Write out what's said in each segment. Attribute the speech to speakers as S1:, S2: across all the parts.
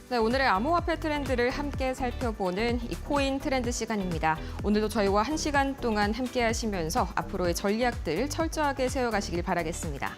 S1: 네, 오늘의 암호화폐 트렌드를 함께 살펴보는 이 코인 트렌드 시간입니다. 오늘도 저희와 1시간 동안 함께 하시면서 앞으로의 전략들 철저하게 세워가시길 바라겠습니다.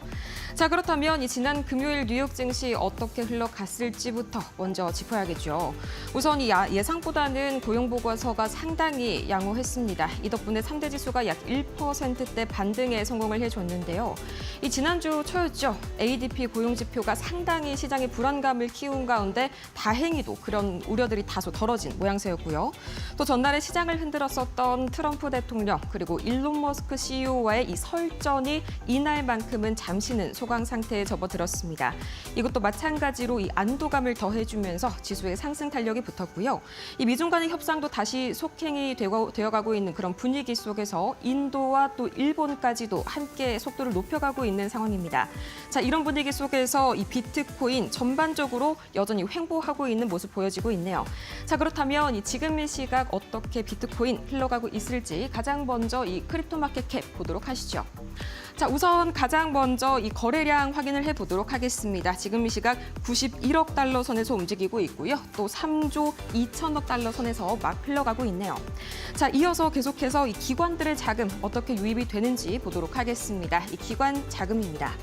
S1: 자, 그렇다면 이 지난 금요일 뉴욕 증시 어떻게 흘러갔을지부터 먼저 짚어야겠죠. 우선 이 예상보다는 고용 보고서가 상당히 양호했습니다. 이 덕분에 3대 지수가 약 1%대 반등에 성공을 해줬는데요. 이 지난주 초였죠. ADP 고용 지표가 상당히 시장의 불안감을 키운 가운데 다행히도 그런 우려들이 다소 덜어진 모양새였고요. 또 전날에 시장을 흔들었었던 트럼프 대통령 그리고 일론 머스크 CEO와의 이 설전이 이날만큼은 잠시는 소강 상태에 접어들었습니다. 이것도 마찬가지로 이 안도감을 더해주면서 지수의 상승 탄력이 붙었고요. 이 미중 간의 협상도 다시 속행이 되어가고 있는 그런 분위기 속에서 인도와 또 일본까지도 함께 속도를 높여가고 있는 상황입니다. 자, 이런 분위기 속에서 이 비트코인 전반적으로 여전히 횡보하고 있는 모습 보여지고 있네요. 자, 그렇다면 이 지금 이 시각 어떻게 비트코인 흘러가고 있을지 가장 먼저 이 크립토 마켓 캡 보도록 하시죠. 자, 우선 가장 먼저 이 거래량 확인을 해보도록 하겠습니다. 지금 이 시각 91억 달러 선에서 움직이고 있고요. 또 3조 2천억 달러 선에서 막 흘러가고 있네요. 자, 이어서 계속해서 이 기관들의 자금 어떻게 유입이 되는지 보도록 하겠습니다. 이 기관 자금입니다.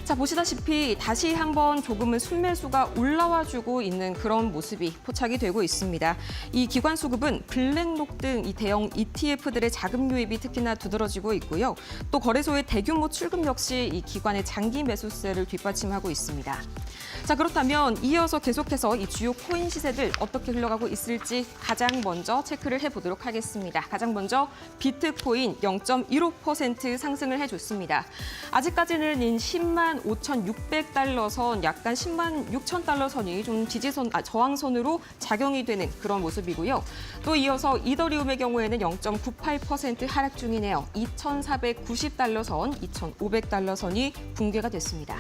S1: 자, 보시다시피 다시 한번 조금은 순매수가 올라와주고 있는 그런 모습이 포착이 되고 있습니다. 이 기관 수급은 블랙록 등 이 대형 ETF들의 자금 유입이 특히나 두드러지고 있고요. 또 거래소의 대규모 출금 역시 이 기관의 장기 매수세를 뒷받침하고 있습니다. 자, 그렇다면 이어서 계속해서 이 주요 코인 시세들 어떻게 흘러가고 있을지 가장 먼저 체크를 해보도록 하겠습니다. 가장 먼저 비트코인 0.15% 상승을 해줬습니다. 아직까지는 10만 5,600달러 선, 약간 10만 6천 달러 선이 좀 저항선으로 작용이 되는 그런 모습이고요. 또 이어서 이더리움의 경우에는 0.98% 하락 중이네요. 2,490달러 선, 2,500달러 선이 붕괴가 됐습니다.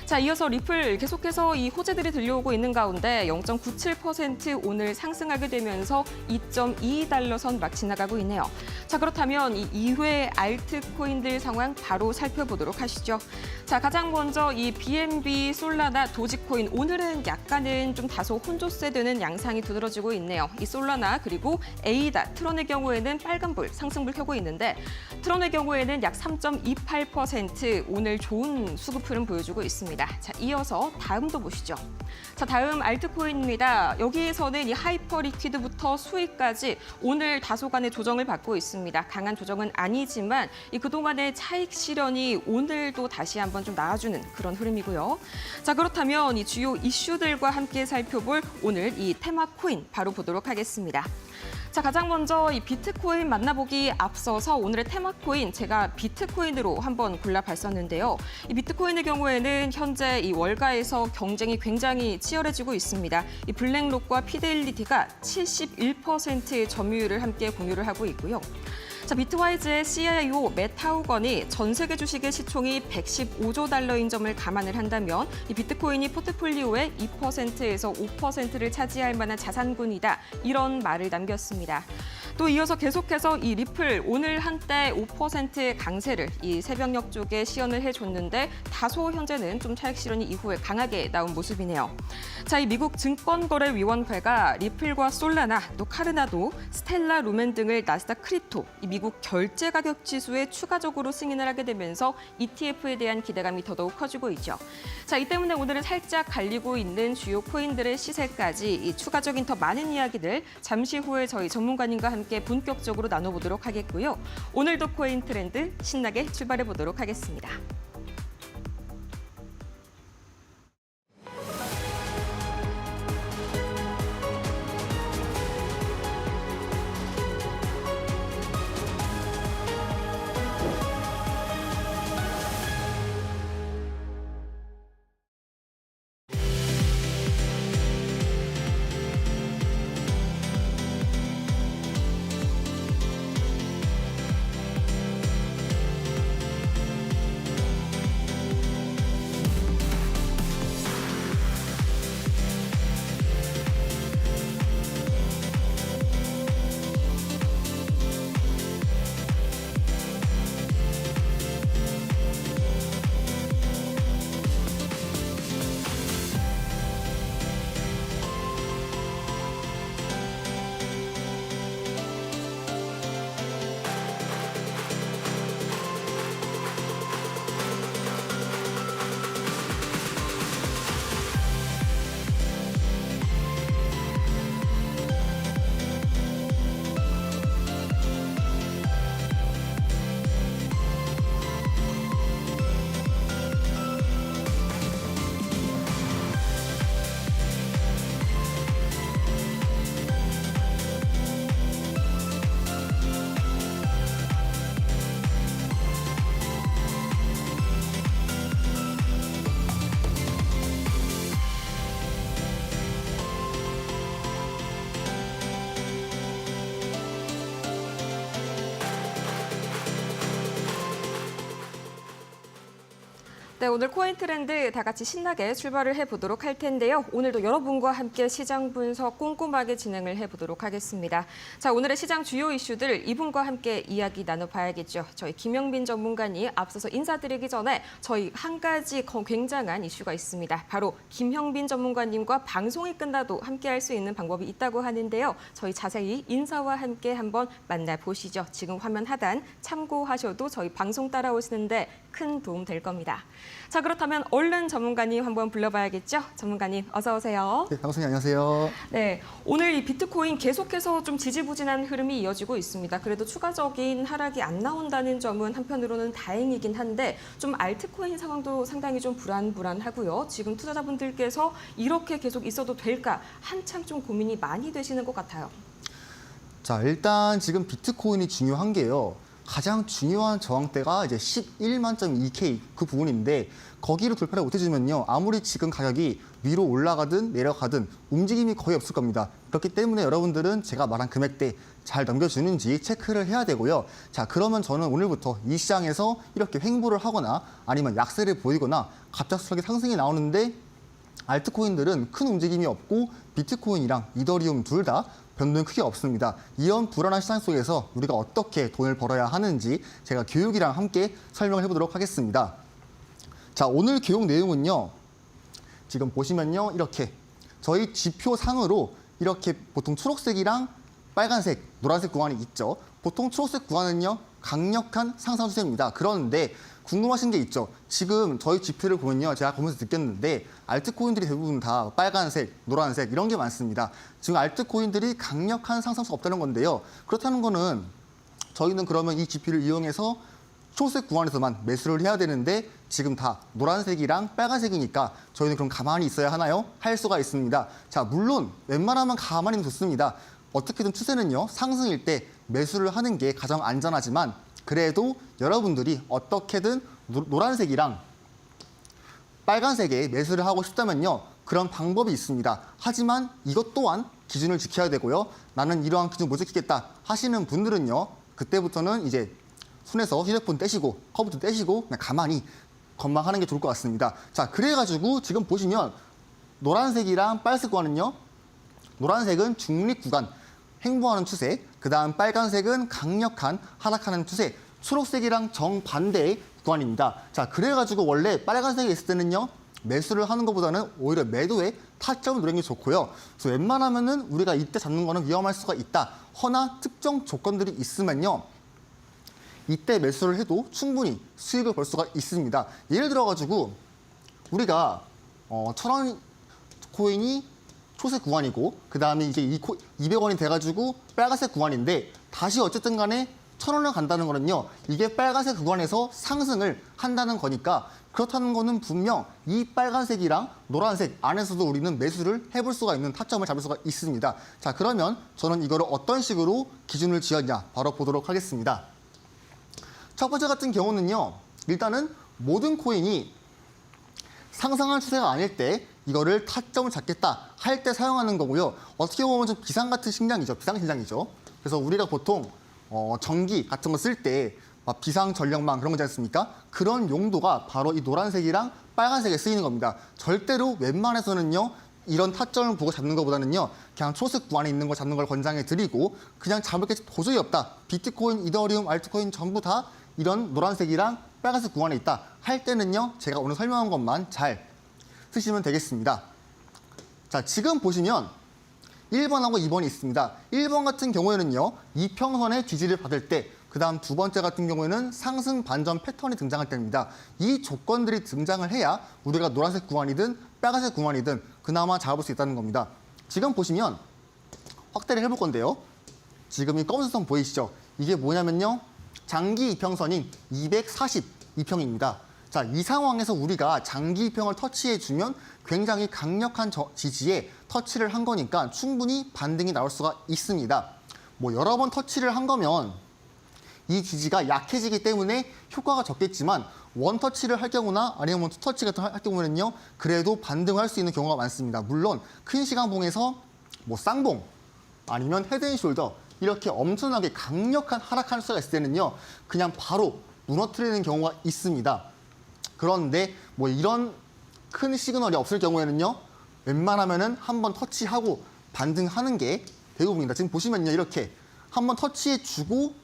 S1: 자, 이어서 리플 계속해서 이 호재들이 들려오고 있는 가운데 0.97% 오늘 상승하게 되면서 2.22달러 선 막 지나가고 있네요. 자, 그렇다면 이 이외의 알트코인들 상황 바로 살펴보도록 하시죠. 자, 가장 먼저 이 BNB, 솔라나, 도지코인 오늘은 약간은 좀 다소 혼조세되는 양상이 두드러지고 있네요. 이 솔라나 그리고 에이다, 트론의 경우에는 빨간불, 상승불 켜고 있는데 트론의 경우에는 약 3.28% 오늘 좋은 수급 흐름 보여주고 있습니다. 자, 이어서 다음도 보시죠. 자, 다음 알트코인입니다. 여기에서는 이 하이퍼 리퀴드부터 수익까지 오늘 다소간의 조정을 받고 있습니다. 강한 조정은 아니지만 이 그동안의 차익 실현이 오늘도 다시 한번 좀 나아주는 그런 흐름이고요. 자, 그렇다면 이 주요 이슈들과 함께 살펴볼 오늘 이 테마 코인 바로 보도록 하겠습니다. 자, 가장 먼저 이 비트코인 만나보기 앞서서 오늘의 테마 코인 제가 비트코인으로 한번 골라봤었는데요. 이 비트코인의 경우에는 현재 이 월가에서 경쟁이 굉장히 치열해지고 있습니다. 이 블랙록과 피델리티가 71%의 점유율을 함께 공유를 하고 있고요. 자, 비트와이즈의 CIO 맷 하우건이 전 세계 주식의 시총이 115조 달러인 점을 감안을 한다면 이 비트코인이 포트폴리오의 2%에서 5%를 차지할 만한 자산군이다. 이런 말을 남겼습니다. 또 이어서 계속해서 이 리플 오늘 한때 5%의 강세를 이 새벽녘 쪽에 시연을 해줬는데 다소 현재는 좀 차익 실현이 이후에 강하게 나온 모습이네요. 자, 이 미국 증권거래위원회가 리플과 솔라나, 또 카르나도, 스텔라 루멘 등을 나스닥 크립토, 이 미국 결제 가격 지수에 추가적으로 승인을 하게 되면서 ETF에 대한 기대감이 더더욱 커지고 있죠. 자, 이 때문에 오늘은 살짝 갈리고 있는 주요 코인들의 시세까지 이 추가적인 더 많은 이야기들 잠시 후에 저희 전문가님과 함께 본격적으로 나눠보도록 하겠고요. 오늘도 코인 트렌드 신나게 출발해 보도록 하겠습니다. 네, 오늘 코인 트렌드 다 같이 신나게 출발을 해보도록 할 텐데요. 오늘도 여러분과 함께 시장 분석 꼼꼼하게 진행을 해보도록 하겠습니다. 자, 오늘의 시장 주요 이슈들 이분과 함께 이야기 나눠봐야겠죠. 저희 김영빈 전문가님 앞서서 인사드리기 전에 저희 한 가지 굉장한 이슈가 있습니다. 바로 김형빈 전문가님과 방송이 끝나도 함께할 수 있는 방법이 있다고 하는데요. 저희 자세히 인사와 함께 한번 만나보시죠. 지금 화면 하단 참고하셔도 저희 방송 따라오시는데 큰 도움 될 겁니다. 자, 그렇다면 얼른 전문가님 한번 불러봐야겠죠? 전문가님 어서 오세요.
S2: 네, 방송님 안녕하세요.
S1: 네, 오늘 이 비트코인 계속해서 좀 지지부진한 흐름이 이어지고 있습니다. 그래도 추가적인 하락이 안 나온다는 점은 한편으로는 다행이긴 한데 좀 알트코인 상황도 상당히 좀 불안하고요. 지금 투자자분들께서 이렇게 계속 있어도 될까 한참 좀 고민이 많이 되시는 것 같아요.
S2: 자, 일단 지금 비트코인이 중요한 게요. 가장 중요한 저항대가 이제 11만.2K 그 부분인데 거기를 돌파를 못 해주면요. 아무리 지금 가격이 위로 올라가든 내려가든 움직임이 거의 없을 겁니다. 그렇기 때문에 여러분들은 제가 말한 금액대 잘 넘겨주는지 체크를 해야 되고요. 자, 그러면 저는 오늘부터 이 시장에서 이렇게 횡보를 하거나 아니면 약세를 보이거나 갑작스럽게 상승이 나오는데 알트코인들은 큰 움직임이 없고 비트코인이랑 이더리움 둘 다 변동이 크게 없습니다. 이런 불안한 시장 속에서 우리가 어떻게 돈을 벌어야 하는지 제가 교육이랑 함께 설명을 해보도록 하겠습니다. 자, 오늘 교육 내용은요. 지금 보시면요. 이렇게 저희 지표상으로 이렇게 보통 초록색이랑 빨간색, 노란색 구간이 있죠. 보통 초록색 구간은요. 강력한 상승 추세입니다. 그런데 궁금하신 게 있죠. 지금 저희 지표를 보면요. 제가 보면서 느꼈는데 알트코인들이 대부분 다 빨간색, 노란색 이런 게 많습니다. 지금 알트코인들이 강력한 상승세가 없다는 건데요. 그렇다는 거는 저희는 그러면 이 지표를 이용해서 초록색 구간에서만 매수를 해야 되는데 지금 다 노란색이랑 빨간색이니까 저희는 그럼 가만히 있어야 하나요? 할 수가 있습니다. 자, 물론 웬만하면 가만히 좋습니다. 어떻게든 추세는요. 상승일 때 매수를 하는 게 가장 안전하지만 그래도 여러분들이 어떻게든 노란색이랑 빨간색에 매수를 하고 싶다면요. 그런 방법이 있습니다. 하지만 이것 또한 기준을 지켜야 되고요. 나는 이러한 기준 못 지키겠다 하시는 분들은요. 그때부터는 이제 손에서 휴대폰 떼시고 컴퓨터 떼시고 그냥 가만히 건망하는 게 좋을 것 같습니다. 자, 그래가지고 지금 보시면 노란색이랑 빨간색 구간은요. 노란색은 중립 구간, 횡보하는 추세, 그 다음 빨간색은 강력한 하락하는 추세, 초록색이랑 정반대의 구간입니다. 자, 그래가지고 원래 빨간색에 있을 때는요, 매수를 하는 것보다는 오히려 매도에 타점을 노리는 게 좋고요. 그래서 웬만하면은 우리가 이때 잡는 거는 위험할 수가 있다. 허나 특정 조건들이 있으면요, 이때 매수를 해도 충분히 수익을 벌 수가 있습니다. 예를 들어가지고 우리가 1,000원 코인이 초색 구간이고 그 다음에 이제 200원이 돼가지고 빨간색 구간인데 다시 어쨌든 간에 1,000원을 간다는 거는요. 이게 빨간색 구간에서 상승을 한다는 거니까 그렇다는 거는 분명 이 빨간색이랑 노란색 안에서도 우리는 매수를 해볼 수가 있는 타점을 잡을 수가 있습니다. 자, 그러면 저는 이거를 어떤 식으로 기준을 지었냐 바로 보도록 하겠습니다. 첫 번째 같은 경우는요. 일단은 모든 코인이 상승한 추세가 아닐 때 이거를 타점을 잡겠다 할 때 사용하는 거고요. 어떻게 보면 좀 비상 같은 식량이죠. 비상식량이죠. 그래서 우리가 보통 전기 같은 거 쓸 때 비상 전력망 그런 거지 않습니까? 그런 용도가 바로 이 노란색이랑 빨간색에 쓰이는 겁니다. 절대로 웬만해서는요. 이런 타점을 보고 잡는 것보다는요. 그냥 초색 구간에 있는 거 잡는 걸 권장해 드리고 그냥 잡을 게 도저히 없다. 비트코인, 이더리움, 알트코인 전부 다 이런 노란색이랑 빨간색 구간에 있다 할 때는요. 제가 오늘 설명한 것만 잘 쓰시면 되겠습니다. 자, 지금 보시면 1번하고 2번이 있습니다. 1번 같은 경우에는요. 이평선의 지지를 받을 때, 그 다음 두 번째 같은 경우에는 상승 반전 패턴이 등장할 때입니다. 이 조건들이 등장을 해야 우리가 노란색 구간이든 빨간색 구간이든 그나마 잡을 수 있다는 겁니다. 지금 보시면 확대를 해볼 건데요. 지금 이 검은색 선 보이시죠? 이게 뭐냐면요. 장기 이평선인 242평입니다. 자, 이 상황에서 우리가 장기 이평을 터치해주면 굉장히 강력한 지지에 터치를 한 거니까 충분히 반등이 나올 수가 있습니다. 뭐 여러 번 터치를 한 거면 이 지지가 약해지기 때문에 효과가 적겠지만 원 터치를 할 경우나 아니면 투 터치 같은 할 경우는요. 그래도 반등할 수 있는 경우가 많습니다. 물론 큰 시간봉에서 뭐 쌍봉 아니면 헤드앤숄더 이렇게 엄청나게 강력한 하락할 수가 있을 때는요. 그냥 바로 무너뜨리는 경우가 있습니다. 그런데 뭐 이런 큰 시그널이 없을 경우에는요. 웬만하면은 한번 터치하고 반등하는 게 대부분입니다. 지금 보시면요. 이렇게 한번 터치해주고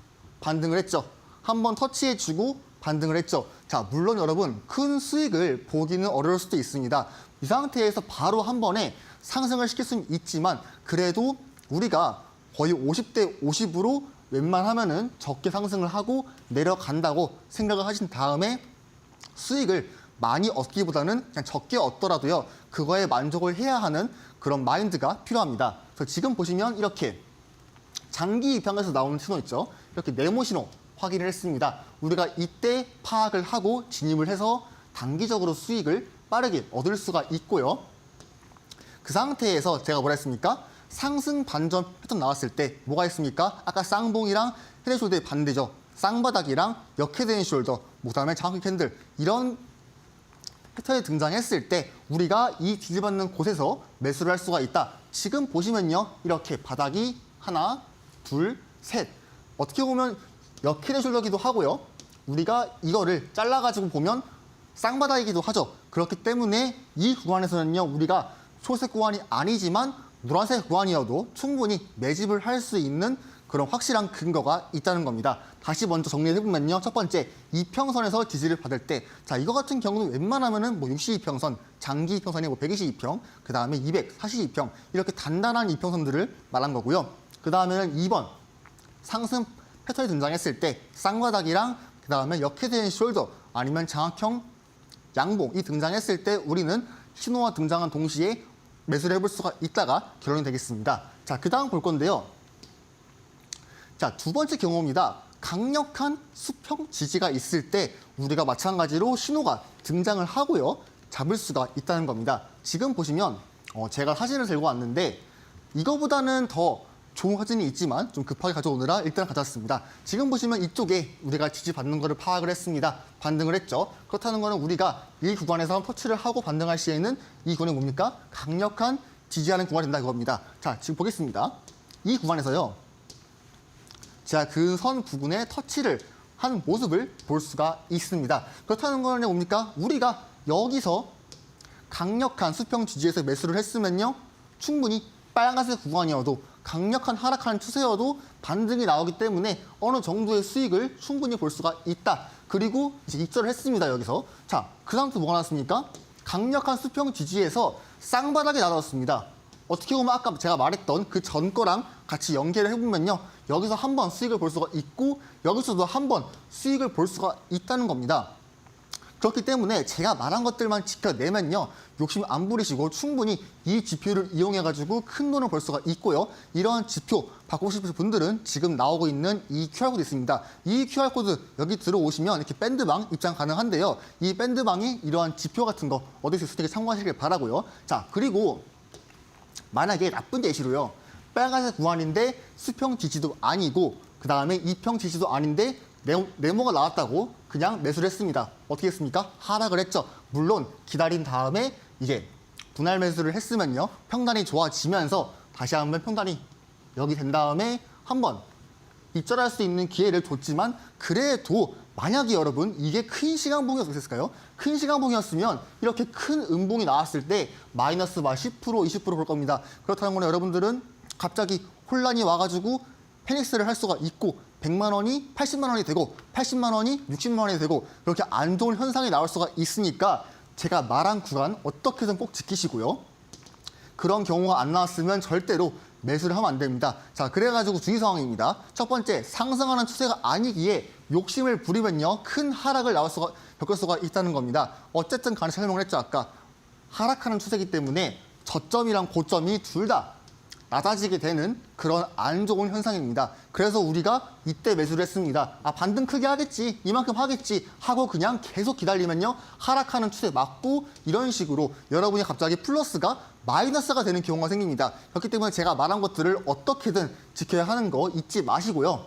S2: 반등을 했죠. 한번 터치해주고 반등을 했죠. 자, 물론 여러분 큰 수익을 보기는 어려울 수도 있습니다. 이 상태에서 바로 한 번에 상승을 시킬 수는 있지만 그래도 우리가 거의 50대 50으로 웬만하면은 적게 상승을 하고 내려간다고 생각을 하신 다음에 수익을 많이 얻기보다는 그냥 적게 얻더라도요. 그거에 만족을 해야 하는 그런 마인드가 필요합니다. 그래서 지금 보시면 이렇게 장기 입장에서 나오는 신호 있죠. 이렇게 네모 신호 확인을 했습니다. 우리가 이때 파악을 하고 진입을 해서 단기적으로 수익을 빠르게 얻을 수가 있고요. 그 상태에서 제가 뭐라 했습니까? 상승 반전 패턴 나왔을 때 뭐가 있습니까? 아까 쌍봉이랑 헤드숄더의 반대죠. 쌍바닥이랑 역헤드앤숄더, 그다음에 장기 캔들 이런 패턴이 등장했을 때 우리가 이 지지받는 곳에서 매수를 할 수가 있다. 지금 보시면요. 이렇게 바닥이 하나, 둘, 셋. 어떻게 보면 역헤드숄더기도 하고요. 우리가 이거를 잘라가지고 보면 쌍바닥이기도 하죠. 그렇기 때문에 이 구간에서는요. 우리가 초색 구간이 아니지만 노란색 구간이어도 충분히 매집을 할 수 있는 그런 확실한 근거가 있다는 겁니다. 다시 먼저 정리해보면요. 첫 번째, 이평선에서 지지를 받을 때, 자, 이거 같은 경우는 웬만하면은 뭐 62평선, 장기 이평선이 뭐 122평, 그 다음에 242평, 이렇게 단단한 이평선들을 말한 거고요. 그 다음에는 2번, 상승 패턴이 등장했을 때, 쌍바닥이랑 그 다음에 역헤드앤숄더, 아니면 장악형 양봉이 등장했을 때 우리는 신호가 등장한 동시에 매수를 해볼 수가 있다가 결론이 되겠습니다. 자, 그 다음 볼 건데요. 자, 두 번째 경우입니다. 강력한 수평 지지가 있을 때 우리가 마찬가지로 신호가 등장을 하고요. 잡을 수가 있다는 겁니다. 지금 보시면 제가 사진을 들고 왔는데 이거보다는 더 좋은 사진이 있지만 좀 급하게 가져오느라 일단 가져왔습니다. 지금 보시면 이쪽에 우리가 지지받는 거를 파악을 했습니다. 반등을 했죠. 그렇다는 거는 우리가 이 구간에서 터치를 하고 반등할 시에는 이 구간이 뭡니까? 강력한 지지하는 구간이 된다 그겁니다. 자, 지금 보겠습니다. 이 구간에서요. 제가 그 선 부분에 터치를 한 모습을 볼 수가 있습니다. 그렇다는 거는 뭡니까? 우리가 여기서 강력한 수평 지지에서 매수를 했으면요. 충분히 빨간색 구간이어도 강력한 하락하는 추세여도 반등이 나오기 때문에 어느 정도의 수익을 충분히 볼 수가 있다. 그리고 이제 입절을 했습니다. 여기서. 자, 그 다음 또 뭐가 나왔습니까? 강력한 수평 지지에서 쌍바닥이 나왔습니다. 어떻게 보면 아까 제가 말했던 그 전 거랑 같이 연계를 해보면요. 여기서 한번 수익을 볼 수가 있고 여기서도 한번 수익을 볼 수가 있다는 겁니다. 그렇기 때문에 제가 말한 것들만 지켜내면요. 욕심 안 부리시고 충분히 이 지표를 이용해가지고 큰 돈을 벌 수가 있고요. 이러한 지표 받고 싶으신 분들은 지금 나오고 있는 이 QR코드 있습니다. 이 QR코드 여기 들어오시면 이렇게 밴드방 입장 가능한데요. 이 밴드방이 이러한 지표 같은 거 얻을 수 있으니까 참고하시길 바라고요. 자, 그리고 만약에 나쁜 예시로요. 빨간색 구간인데 수평 지지도 아니고 그 다음에 이평 지지도 아닌데 네모가 나왔다고 그냥 매수를 했습니다. 어떻게 했습니까? 하락을 했죠. 물론 기다린 다음에 이제 분할 매수를 했으면요. 평단이 좋아지면서 다시 한번 평단이 여기 된 다음에 한번 입절할 수 있는 기회를 줬지만 그래도 만약에 여러분 이게 큰 시간봉이었을까요? 큰 시간봉이었으면 이렇게 큰 음봉이 나왔을 때 마이너스 10%, 20%볼 겁니다. 그렇다는 거는 여러분들은 갑자기 혼란이 와가지고 패닉스를 할 수가 있고 100만 원이 80만 원이 되고 80만 원이 60만 원이 되고 이렇게 안 좋은 현상이 나올 수가 있으니까 제가 말한 구간 어떻게든 꼭 지키시고요. 그런 경우가 안 나왔으면 절대로 매수를 하면 안 됩니다. 자, 그래가지고 주의 상황입니다. 첫 번째, 상승하는 추세가 아니기에 욕심을 부리면요. 큰 하락을 겪을 수가 있다는 겁니다. 어쨌든 간에 설명을 했죠. 아까 하락하는 추세이기 때문에 저점이랑 고점이 둘 다 낮아지게 되는 그런 안 좋은 현상입니다. 그래서 우리가 이때 매수를 했습니다. 아, 반등 크게 하겠지, 이만큼 하겠지 하고 그냥 계속 기다리면요. 하락하는 추세 맞고 이런 식으로 여러분이 갑자기 플러스가 마이너스가 되는 경우가 생깁니다. 그렇기 때문에 제가 말한 것들을 어떻게든 지켜야 하는 거 잊지 마시고요.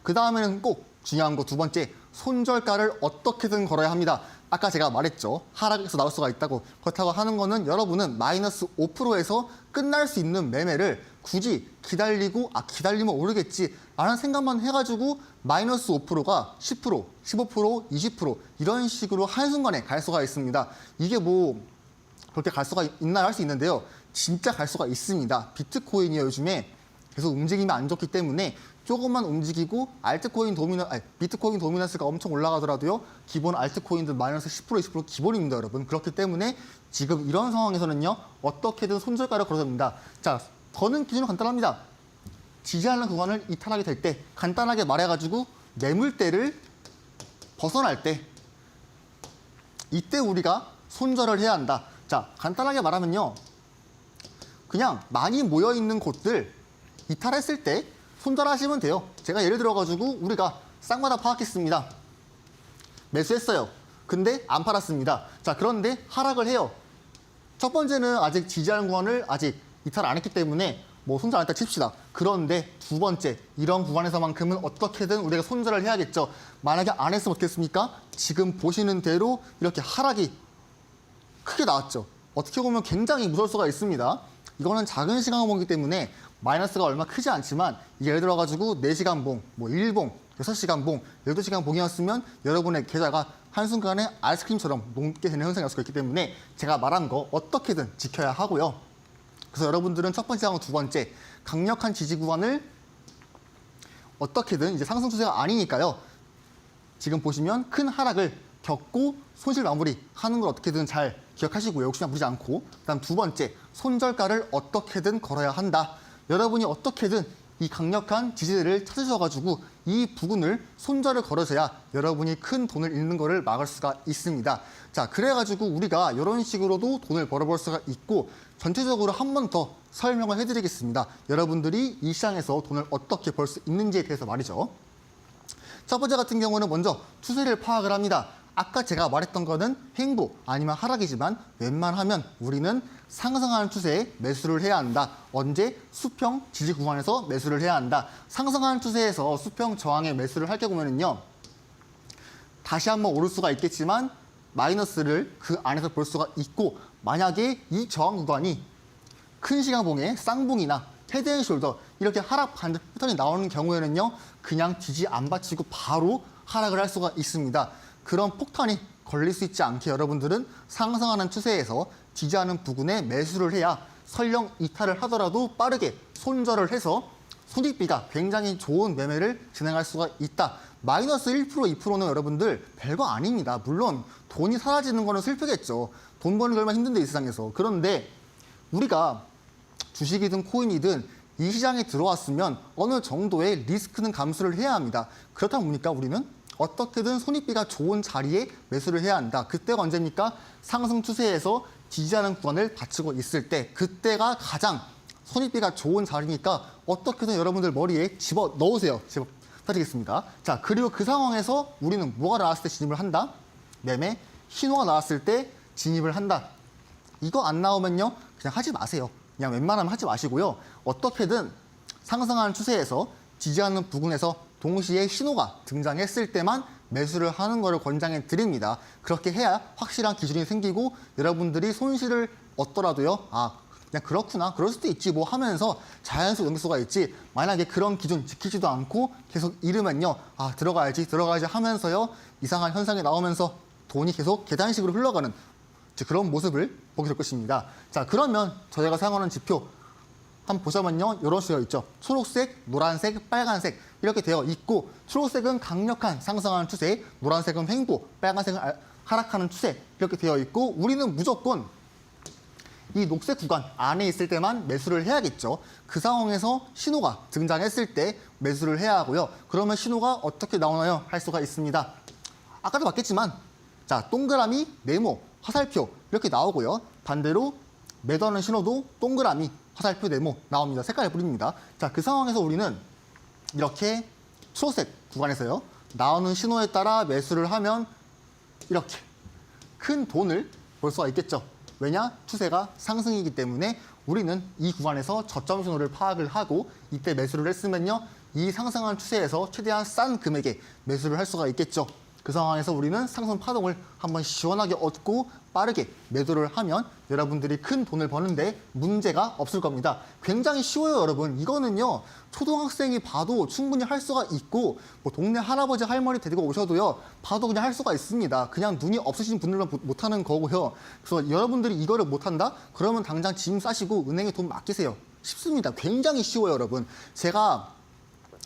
S2: 그 다음에는 꼭 중요한 거 두 번째, 손절가를 어떻게든 걸어야 합니다. 아까 제가 말했죠. 하락에서 나올 수가 있다고. 그렇다고 하는 거는 여러분은 마이너스 5%에서 끝날 수 있는 매매를 굳이 기다리면 오르겠지 라는 생각만 해가지고 마이너스 5%가 10%, 15%, 20% 이런 식으로 한순간에 갈 수가 있습니다. 이게 뭐 그렇게 갈 수가 있나 할 수 있는데요. 진짜 갈 수가 있습니다. 비트코인이 요즘에 계속 움직이면 안 좋기 때문에 조금만 움직이고 비트코인 도미넌스가 엄청 올라가더라도요. 기본 알트코인들 마이너스 10%, 20% 기본입니다, 여러분. 그렇기 때문에 지금 이런 상황에서는요. 어떻게든 손절가를 걸어야 됩니다. 자, 저는 기준은 간단합니다. 지지하는 구간을 이탈하게 될 때 간단하게 말해가지고 매물대를 벗어날 때 이때 우리가 손절을 해야 한다. 자, 간단하게 말하면요. 그냥 많이 모여있는 곳들 이탈했을 때 손절하시면 돼요. 제가 예를 들어가지고 우리가 쌍마다 파악했습니다. 매수했어요. 근데 안 팔았습니다. 자, 그런데 하락을 해요. 첫 번째는 아직 지지하는 구간을 아직 이탈 안 했기 때문에 뭐 손절 안 했다 칩시다. 그런데 두 번째, 이런 구간에서만큼은 어떻게든 우리가 손절을 해야겠죠. 만약에 안 했으면 어떻겠습니까? 지금 보시는 대로 이렇게 하락이 크게 나왔죠. 어떻게 보면 굉장히 무서울 수가 있습니다. 이거는 작은 시간 봉이기 때문에 마이너스가 얼마 크지 않지만 예를 들어가지고 4시간 봉, 뭐 1봉, 6시간 봉, 12시간 봉이었으면 여러분의 계좌가 한순간에 아이스크림처럼 녹게 되는 현상이 올 수가 있기 때문에 제가 말한 거 어떻게든 지켜야 하고요. 그래서 여러분들은 첫 번째하고 두 번째, 강력한 지지 구간을 어떻게든 이제 상승 추세가 아니니까요. 지금 보시면 큰 하락을 겪고 손실 마무리 하는 걸 어떻게든 잘 기억하시고요. 욕심을 부리지 않고. 그다음 두 번째, 손절가를 어떻게든 걸어야 한다. 여러분이 어떻게든 이 강력한 지지대를 찾으셔가지고 이 부분을 손절을 걸어서야 여러분이 큰 돈을 잃는 거를 막을 수가 있습니다. 자, 그래가지고 우리가 이런 식으로도 돈을 벌어볼 수가 있고 전체적으로 한 번 더 설명을 해드리겠습니다. 여러분들이 이 시장에서 돈을 어떻게 벌 수 있는지에 대해서 말이죠. 첫 번째 같은 경우는 먼저 추세를 파악을 합니다. 아까 제가 말했던 거는 횡보 아니면 하락이지만 웬만하면 우리는 상승하는 추세에 매수를 해야 한다. 언제? 수평 지지 구간에서 매수를 해야 한다. 상승하는 추세에서 수평 저항에 매수를 할 경우에는요. 다시 한번 오를 수가 있겠지만 마이너스를 그 안에서 볼 수가 있고 만약에 이 저항 구간이 큰 시간봉의 쌍봉이나 헤드앤숄더 이렇게 하락 반등 패턴이 나오는 경우에는요. 그냥 지지 안 받치고 바로 하락을 할 수가 있습니다. 그런 폭탄이 걸릴 수 있지 않게 여러분들은 상승하는 추세에서 지지하는 부근에 매수를 해야 설령 이탈을 하더라도 빠르게 손절을 해서 손익비가 굉장히 좋은 매매를 진행할 수가 있다. 마이너스 1%, 2%는 여러분들 별거 아닙니다. 물론 돈이 사라지는 거는 슬프겠죠. 돈 버는 게 얼마나 힘든데 이 세상에서. 그런데 우리가 주식이든 코인이든 이 시장에 들어왔으면 어느 정도의 리스크는 감수를 해야 합니다. 그렇다 보니까 우리는 어떻게든 손익비가 좋은 자리에 매수를 해야 한다. 그때가 언제입니까? 상승 추세에서 지지하는 구간을 받치고 있을 때 그때가 가장 손익비가 좋은 자리니까 어떻게든 여러분들 머리에 집어 넣으세요. 부탁드리겠습니다. 자, 그리고 그 상황에서 우리는 뭐가 나왔을 때 진입을 한다? 매매 신호가 나왔을 때 진입을 한다. 이거 안 나오면요. 그냥 하지 마세요. 그냥 웬만하면 하지 마시고요. 어떻게든 상승하는 추세에서 지지하는 부근에서 동시에 신호가 등장했을 때만 매수를 하는 것을 권장해 드립니다. 그렇게 해야 확실한 기준이 생기고 여러분들이 손실을 얻더라도요. 아, 그냥 그렇구나. 그럴 수도 있지 뭐 하면서 자연스럽게 넘길 수가 있지. 만약에 그런 기준 지키지도 않고 계속 잃으면요. 아, 들어가야지 하면서요. 이상한 현상이 나오면서 돈이 계속 계단식으로 흘러가는 그런 모습을 보게 될 것입니다. 자, 그러면 저희가 사용하는 지표 한번 보자면요. 이런 식으로 있죠. 초록색, 노란색, 빨간색 이렇게 되어 있고 초록색은 강력한 상승하는 추세, 노란색은 횡보, 빨간색은 하락하는 추세 이렇게 되어 있고 우리는 무조건 이 녹색 구간 안에 있을 때만 매수를 해야겠죠. 그 상황에서 신호가 등장했을 때 매수를 해야 하고요. 그러면 신호가 어떻게 나오나요? 할 수가 있습니다. 아까도 봤겠지만 자, 동그라미, 네모, 화살표 이렇게 나오고요. 반대로 매도하는 신호도 동그라미, 화살표, 네모 나옵니다. 색깔을 뿌립니다. 자, 그 상황에서 우리는 이렇게 초록색 구간에서요. 나오는 신호에 따라 매수를 하면 이렇게 큰 돈을 벌 수가 있겠죠. 왜냐? 추세가 상승이기 때문에 우리는 이 구간에서 저점 신호를 파악을 하고 이때 매수를 했으면요. 이 상승한 추세에서 최대한 싼 금액에 매수를 할 수가 있겠죠. 그 상황에서 우리는 상승 파동을 한번 시원하게 얻고 빠르게 매도를 하면 여러분들이 큰 돈을 버는데 문제가 없을 겁니다. 굉장히 쉬워요, 여러분. 이거는요, 초등학생이 봐도 충분히 할 수가 있고 뭐 동네 할아버지 할머니 데리고 오셔도요, 봐도 그냥 할 수가 있습니다. 그냥 눈이 없으신 분들만 못하는 거고요. 그래서 여러분들이 이거를 못한다? 그러면 당장 짐 싸시고 은행에 돈 맡기세요. 쉽습니다. 굉장히 쉬워요, 여러분. 제가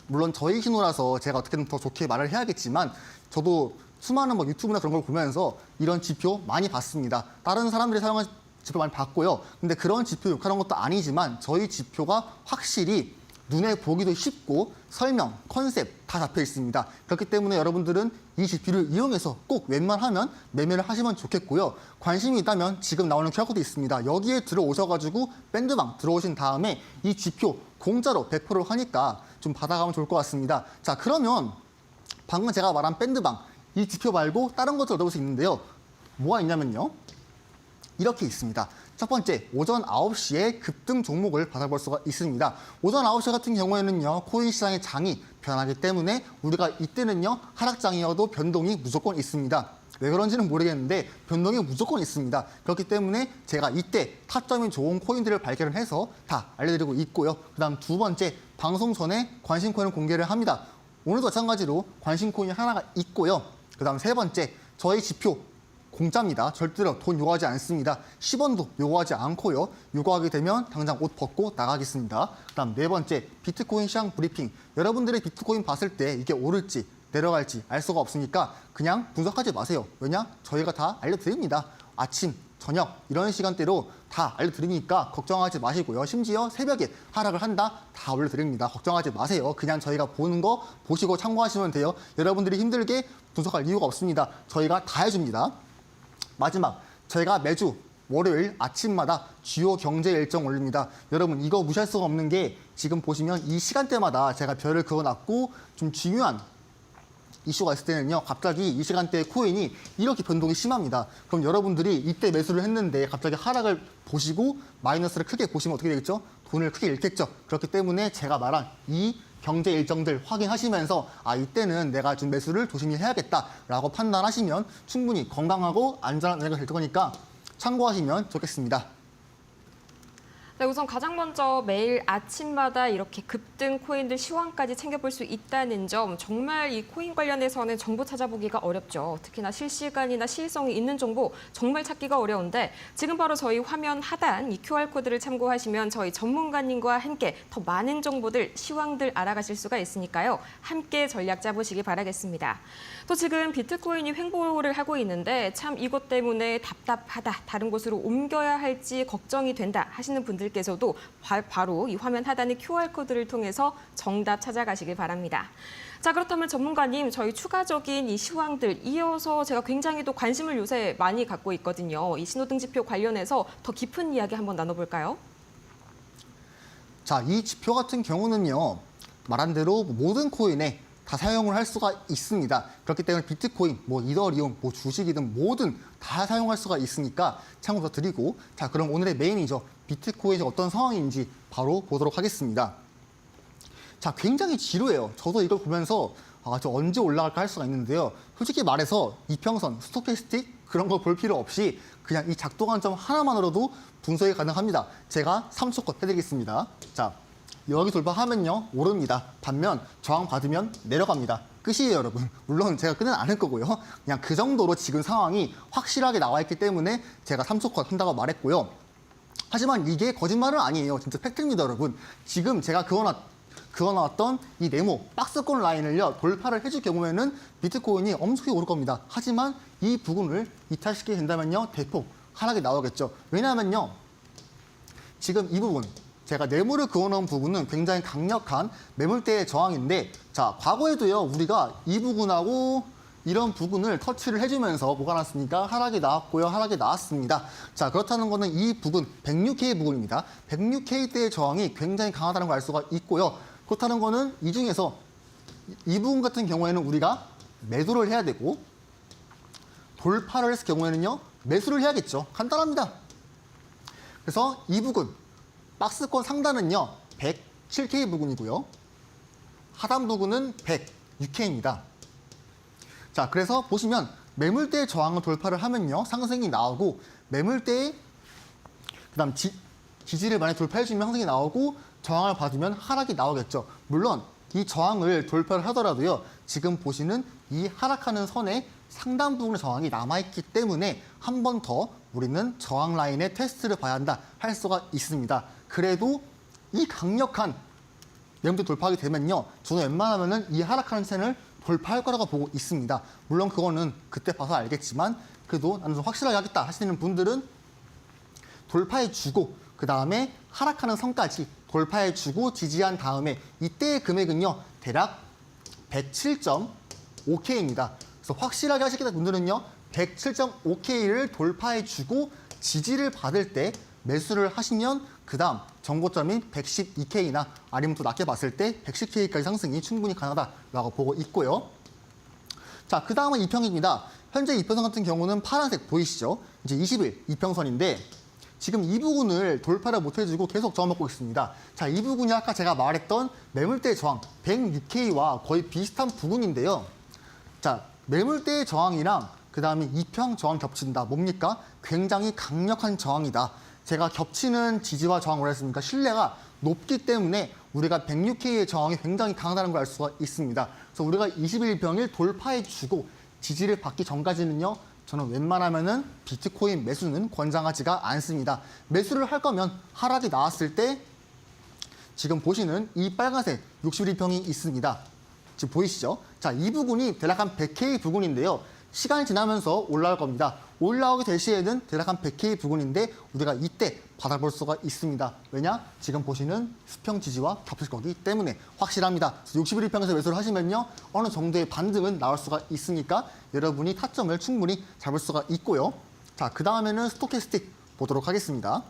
S2: 물론 저희 신호라서 제가 어떻게든 더 좋게 말을 해야겠지만 저도 수많은 뭐 유튜브나 그런 걸 보면서 이런 지표 많이 봤습니다. 다른 사람들이 사용한 지표 많이 봤고요. 근데 그런 지표 욕하는 것도 아니지만 저희 지표가 확실히 눈에 보기도 쉽고 설명, 컨셉 다 잡혀 있습니다. 그렇기 때문에 여러분들은 이 지표를 이용해서 꼭 웬만하면 매매를 하시면 좋겠고요. 관심이 있다면 지금 나오는 QR코드 있습니다. 여기에 들어오셔가지고 밴드방 들어오신 다음에 이 지표 공짜로 배포를 하니까 좀 받아가면 좋을 것 같습니다. 자, 그러면 방금 제가 말한 밴드방, 이 지표 말고 다른 것도 얻어볼 수 있는데요. 뭐가 있냐면요. 이렇게 있습니다. 첫 번째, 오전 9시에 급등 종목을 받아볼 수가 있습니다. 오전 9시 같은 경우에는요, 코인 시장의 장이 변하기 때문에 우리가 이때는요, 하락장이어도 변동이 무조건 있습니다. 왜 그런지는 모르겠는데 변동이 무조건 있습니다. 그렇기 때문에 제가 이때 타점이 좋은 코인들을 발견해서 다 알려드리고 있고요. 그다음 두 번째, 방송 전에 관심 코인을 공개를 합니다. 오늘도 마찬가지로 관심 코인이 하나가 있고요. 그다음 세 번째, 저희 지표 공짜입니다. 절대로 돈 요구하지 않습니다. 10원도 요구하지 않고요. 요구하게 되면 당장 옷 벗고 나가겠습니다. 그다음 네 번째, 비트코인 시장 브리핑. 여러분들이 비트코인 봤을 때 이게 오를지 내려갈지 알 수가 없으니까 그냥 분석하지 마세요. 왜냐? 저희가 다 알려드립니다. 아침, 저녁 이런 시간대로 다 알려드리니까 걱정하지 마시고요. 심지어 새벽에 하락을 한다? 다 알려드립니다. 걱정하지 마세요. 그냥 저희가 보는 거 보시고 참고하시면 돼요. 여러분들이 힘들게 분석할 이유가 없습니다. 저희가 다 해줍니다. 마지막, 저희가 매주 월요일 아침마다 주요 경제 일정 올립니다. 여러분 이거 무시할 수가 없는 게 지금 보시면 이 시간대마다 제가 별을 그어놨고 좀 중요한 이슈가 있을 때는요, 갑자기 이 시간대에 코인이 이렇게 변동이 심합니다. 그럼 여러분들이 이때 매수를 했는데 갑자기 하락을 보시고 마이너스를 크게 보시면 어떻게 되겠죠? 돈을 크게 잃겠죠. 그렇기 때문에 제가 말한 이 경제 일정들 확인하시면서 아, 이때는 내가 좀 매수를 조심히 해야겠다라고 판단하시면 충분히 건강하고 안전한 은행이 될 거니까 참고하시면 좋겠습니다.
S1: 네, 우선 가장 먼저 매일 아침마다 이렇게 급등 코인들 시황까지 챙겨볼 수 있다는 점, 정말 이 코인 관련해서는 정보 찾아보기가 어렵죠. 특히나 실시간이나 시의성이 있는 정보 정말 찾기가 어려운데 지금 바로 저희 화면 하단 이 QR코드를 참고하시면 저희 전문가님과 함께 더 많은 정보들, 시황들 알아가실 수가 있으니까요. 함께 전략 짜보시기 바라겠습니다. 또 지금 비트코인이 횡보를 하고 있는데 참 이것 때문에 답답하다, 다른 곳으로 옮겨야 할지 걱정이 된다 하시는 분들께서도 바로 이 화면 하단의 QR코드를 통해서 정답 찾아가시길 바랍니다. 자, 그렇다면 전문가님, 저희 추가적인 이 시황들 이어서 제가 굉장히 또 관심을 요새 많이 갖고 있거든요. 이 신호등 지표 관련해서 더 깊은 이야기 한번 나눠볼까요?
S2: 자, 이 지표 같은 경우는요, 말한 대로 모든 코인에 다 사용을 할 수가 있습니다. 그렇기 때문에 비트코인, 뭐 이더리움, 뭐 주식이든 뭐든 다 사용할 수가 있으니까 참고 드리고, 자, 그럼 오늘의 메인이죠. 비트코인이 어떤 상황인지 바로 보도록 하겠습니다. 자, 굉장히 지루해요. 저도 이걸 보면서 아, 저 언제 올라갈까 할 수가 있는데요. 솔직히 말해서 이평선, 스토캐스틱 그런 거 볼 필요 없이 그냥 이 작동 관점 하나만으로도 분석이 가능합니다. 제가 3초컷 해드리겠습니다. 자, 여기 돌파하면요, 오릅니다. 반면 저항 받으면 내려갑니다. 끝이에요, 여러분. 물론 제가 끝은 안 할 거고요. 그냥 그 정도로 지금 상황이 확실하게 나와 있기 때문에 제가 3초컷 한다고 말했고요. 하지만 이게 거짓말은 아니에요. 진짜 팩트입니다, 여러분. 지금 제가 그어놨던 이 네모, 박스권 라인을요, 돌파를 해줄 경우에는 비트코인이 엄청나게 오를 겁니다. 하지만 이 부분을 이탈시키게 된다면요, 대폭 하락이 나오겠죠. 왜냐하면요, 지금 이 부분, 제가 네모를 그어놓은 부분은 굉장히 강력한 매물대의 저항인데, 자, 과거에도요, 우리가 이 부분하고 이런 부분을 터치를 해주면서 뭐가 났습니까? 하락이 나왔고요, 하락이 나왔습니다. 자, 그렇다는 거는 이 부분, 106K 부분입니다. 106K대의 저항이 굉장히 강하다는 걸 알 수가 있고요. 그렇다는 거는 이 중에서 이 부분 같은 경우에는 우리가 매도를 해야 되고, 돌파를 했을 경우에는요, 매수를 해야겠죠. 간단합니다. 그래서 이 부분, 박스권 상단은요, 107K 부근이고요. 하단 부근은 106K입니다. 자, 그래서 보시면 매물대의 저항을 돌파를 하면요. 상승이 나오고 매물대의 그다음 지지를 만약 돌파해주면 상승이 나오고 저항을 받으면 하락이 나오겠죠. 물론 이 저항을 돌파를 하더라도요. 지금 보시는 이 하락하는 선에 상당 부분의 저항이 남아있기 때문에 한 번 더 우리는 저항 라인의 테스트를 봐야 한다 할 수가 있습니다. 그래도 이 강력한 매물대 돌파하게 되면요. 저는 웬만하면은 이 하락하는線을 돌파할 거라고 보고 있습니다. 물론 그거는 그때 봐서 알겠지만 그래도 나는 좀 확실하게 하겠다 하시는 분들은 돌파해주고 그 다음에 하락하는 선까지 돌파해주고 지지한 다음에 이때의 금액은요. 대략 107.5K입니다. 그래서 확실하게 하시겠다 분들은요. 107.5K를 돌파해주고 지지를 받을 때 매수를 하시면 그 다음 정고점인 112K나 아니면 더 낮게 봤을 때 110K까지 상승이 충분히 가능하다라고 보고 있고요. 자, 그 다음은 이평입니다. 현재 이평선 같은 경우는 파란색 보이시죠? 이제 20일 이평선인데 지금 이 부분을 돌파를 못 해주고 계속 저어먹고 있습니다. 자, 이 부분이 아까 제가 말했던 매물대 저항 106K와 거의 비슷한 부분인데요. 자, 매물대의 저항이랑 그 다음에 이평 저항 겹친다. 뭡니까? 굉장히 강력한 저항이다. 제가 겹치는 지지와 저항을 했으니까 신뢰가 높기 때문에 우리가 106K의 저항이 굉장히 강하다는 걸 알 수가 있습니다. 그래서 우리가 21평일 돌파해주고 지지를 받기 전까지는요. 저는 웬만하면은 비트코인 매수는 권장하지가 않습니다. 매수를 할 거면 하락이 나왔을 때 지금 보시는 이 빨간색 61평이 있습니다. 지금 보이시죠? 자, 이 부분이 대략 한 100K 부분인데요. 시간이 지나면서 올라올 겁니다. 올라오게 될 시에는 대략 한 100K 부분인데 우리가 이때 받아볼 수가 있습니다. 왜냐? 지금 보시는 수평 지지와 겹칠 거기 때문에 확실합니다. 61평에서 매수를 하시면요. 어느 정도의 반등은 나올 수가 있으니까 여러분이 타점을 충분히 잡을 수가 있고요. 자, 그 다음에는 스토캐스틱 보도록 하겠습니다.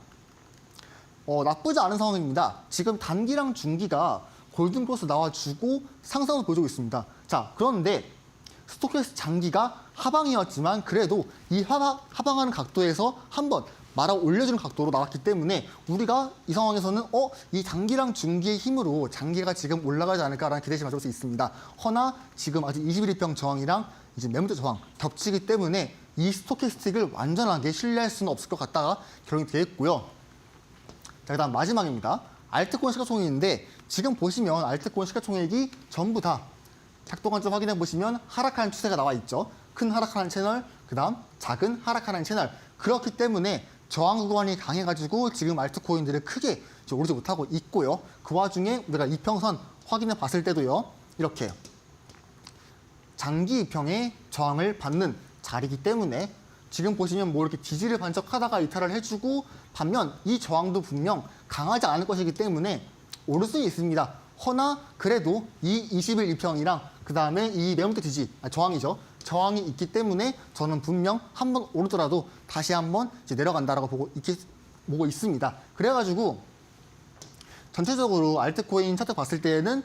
S2: 나쁘지 않은 상황입니다. 지금 단기랑 중기가 골든크로스 나와주고 상승을 보여주고 있습니다. 자, 그런데 스토캐스틱 장기가 하방이었지만 그래도 이 하방하는 각도에서 한번 말아 올려주는 각도로 나왔기 때문에 우리가 이 상황에서는 이 단기랑 중기의 힘으로 장기가 지금 올라가지 않을까라는 기대심을 가질 수 있습니다. 허나 지금 아직 21일평 저항이랑 이제 매물대 저항 겹치기 때문에 이 스토캐스틱을 완전하게 신뢰할 수는 없을 것 같다가 결론이 되겠고요. 자, 그다음 마지막입니다. 알트코인 시가총액인데 지금 보시면 알트코인 시가총액이 전부 다 작동한 점 확인해 보시면 하락하는 추세가 나와 있죠. 큰 하락하는 채널, 그다음 작은 하락하는 채널. 그렇기 때문에 저항 구간이 강해가지고 지금 알트코인들을 크게 오르지 못하고 있고요. 그 와중에 우리가 이평선 확인해 봤을 때도요. 이렇게 장기 이평의 저항을 받는 자리이기 때문에 지금 보시면 뭐 이렇게 지지를 반짝하다가 이탈을 해주고 반면 이 저항도 분명 강하지 않을 것이기 때문에 오를 수 있습니다. 허나 그래도 이 20일 이평이랑 그 다음에 이 매물대 지지, 저항이죠. 저항이 있기 때문에 저는 분명 한번 오르더라도 다시 한번 이제 내려간다라고 보고 있습니다. 그래가지고 전체적으로 알트코인 차트 봤을 때는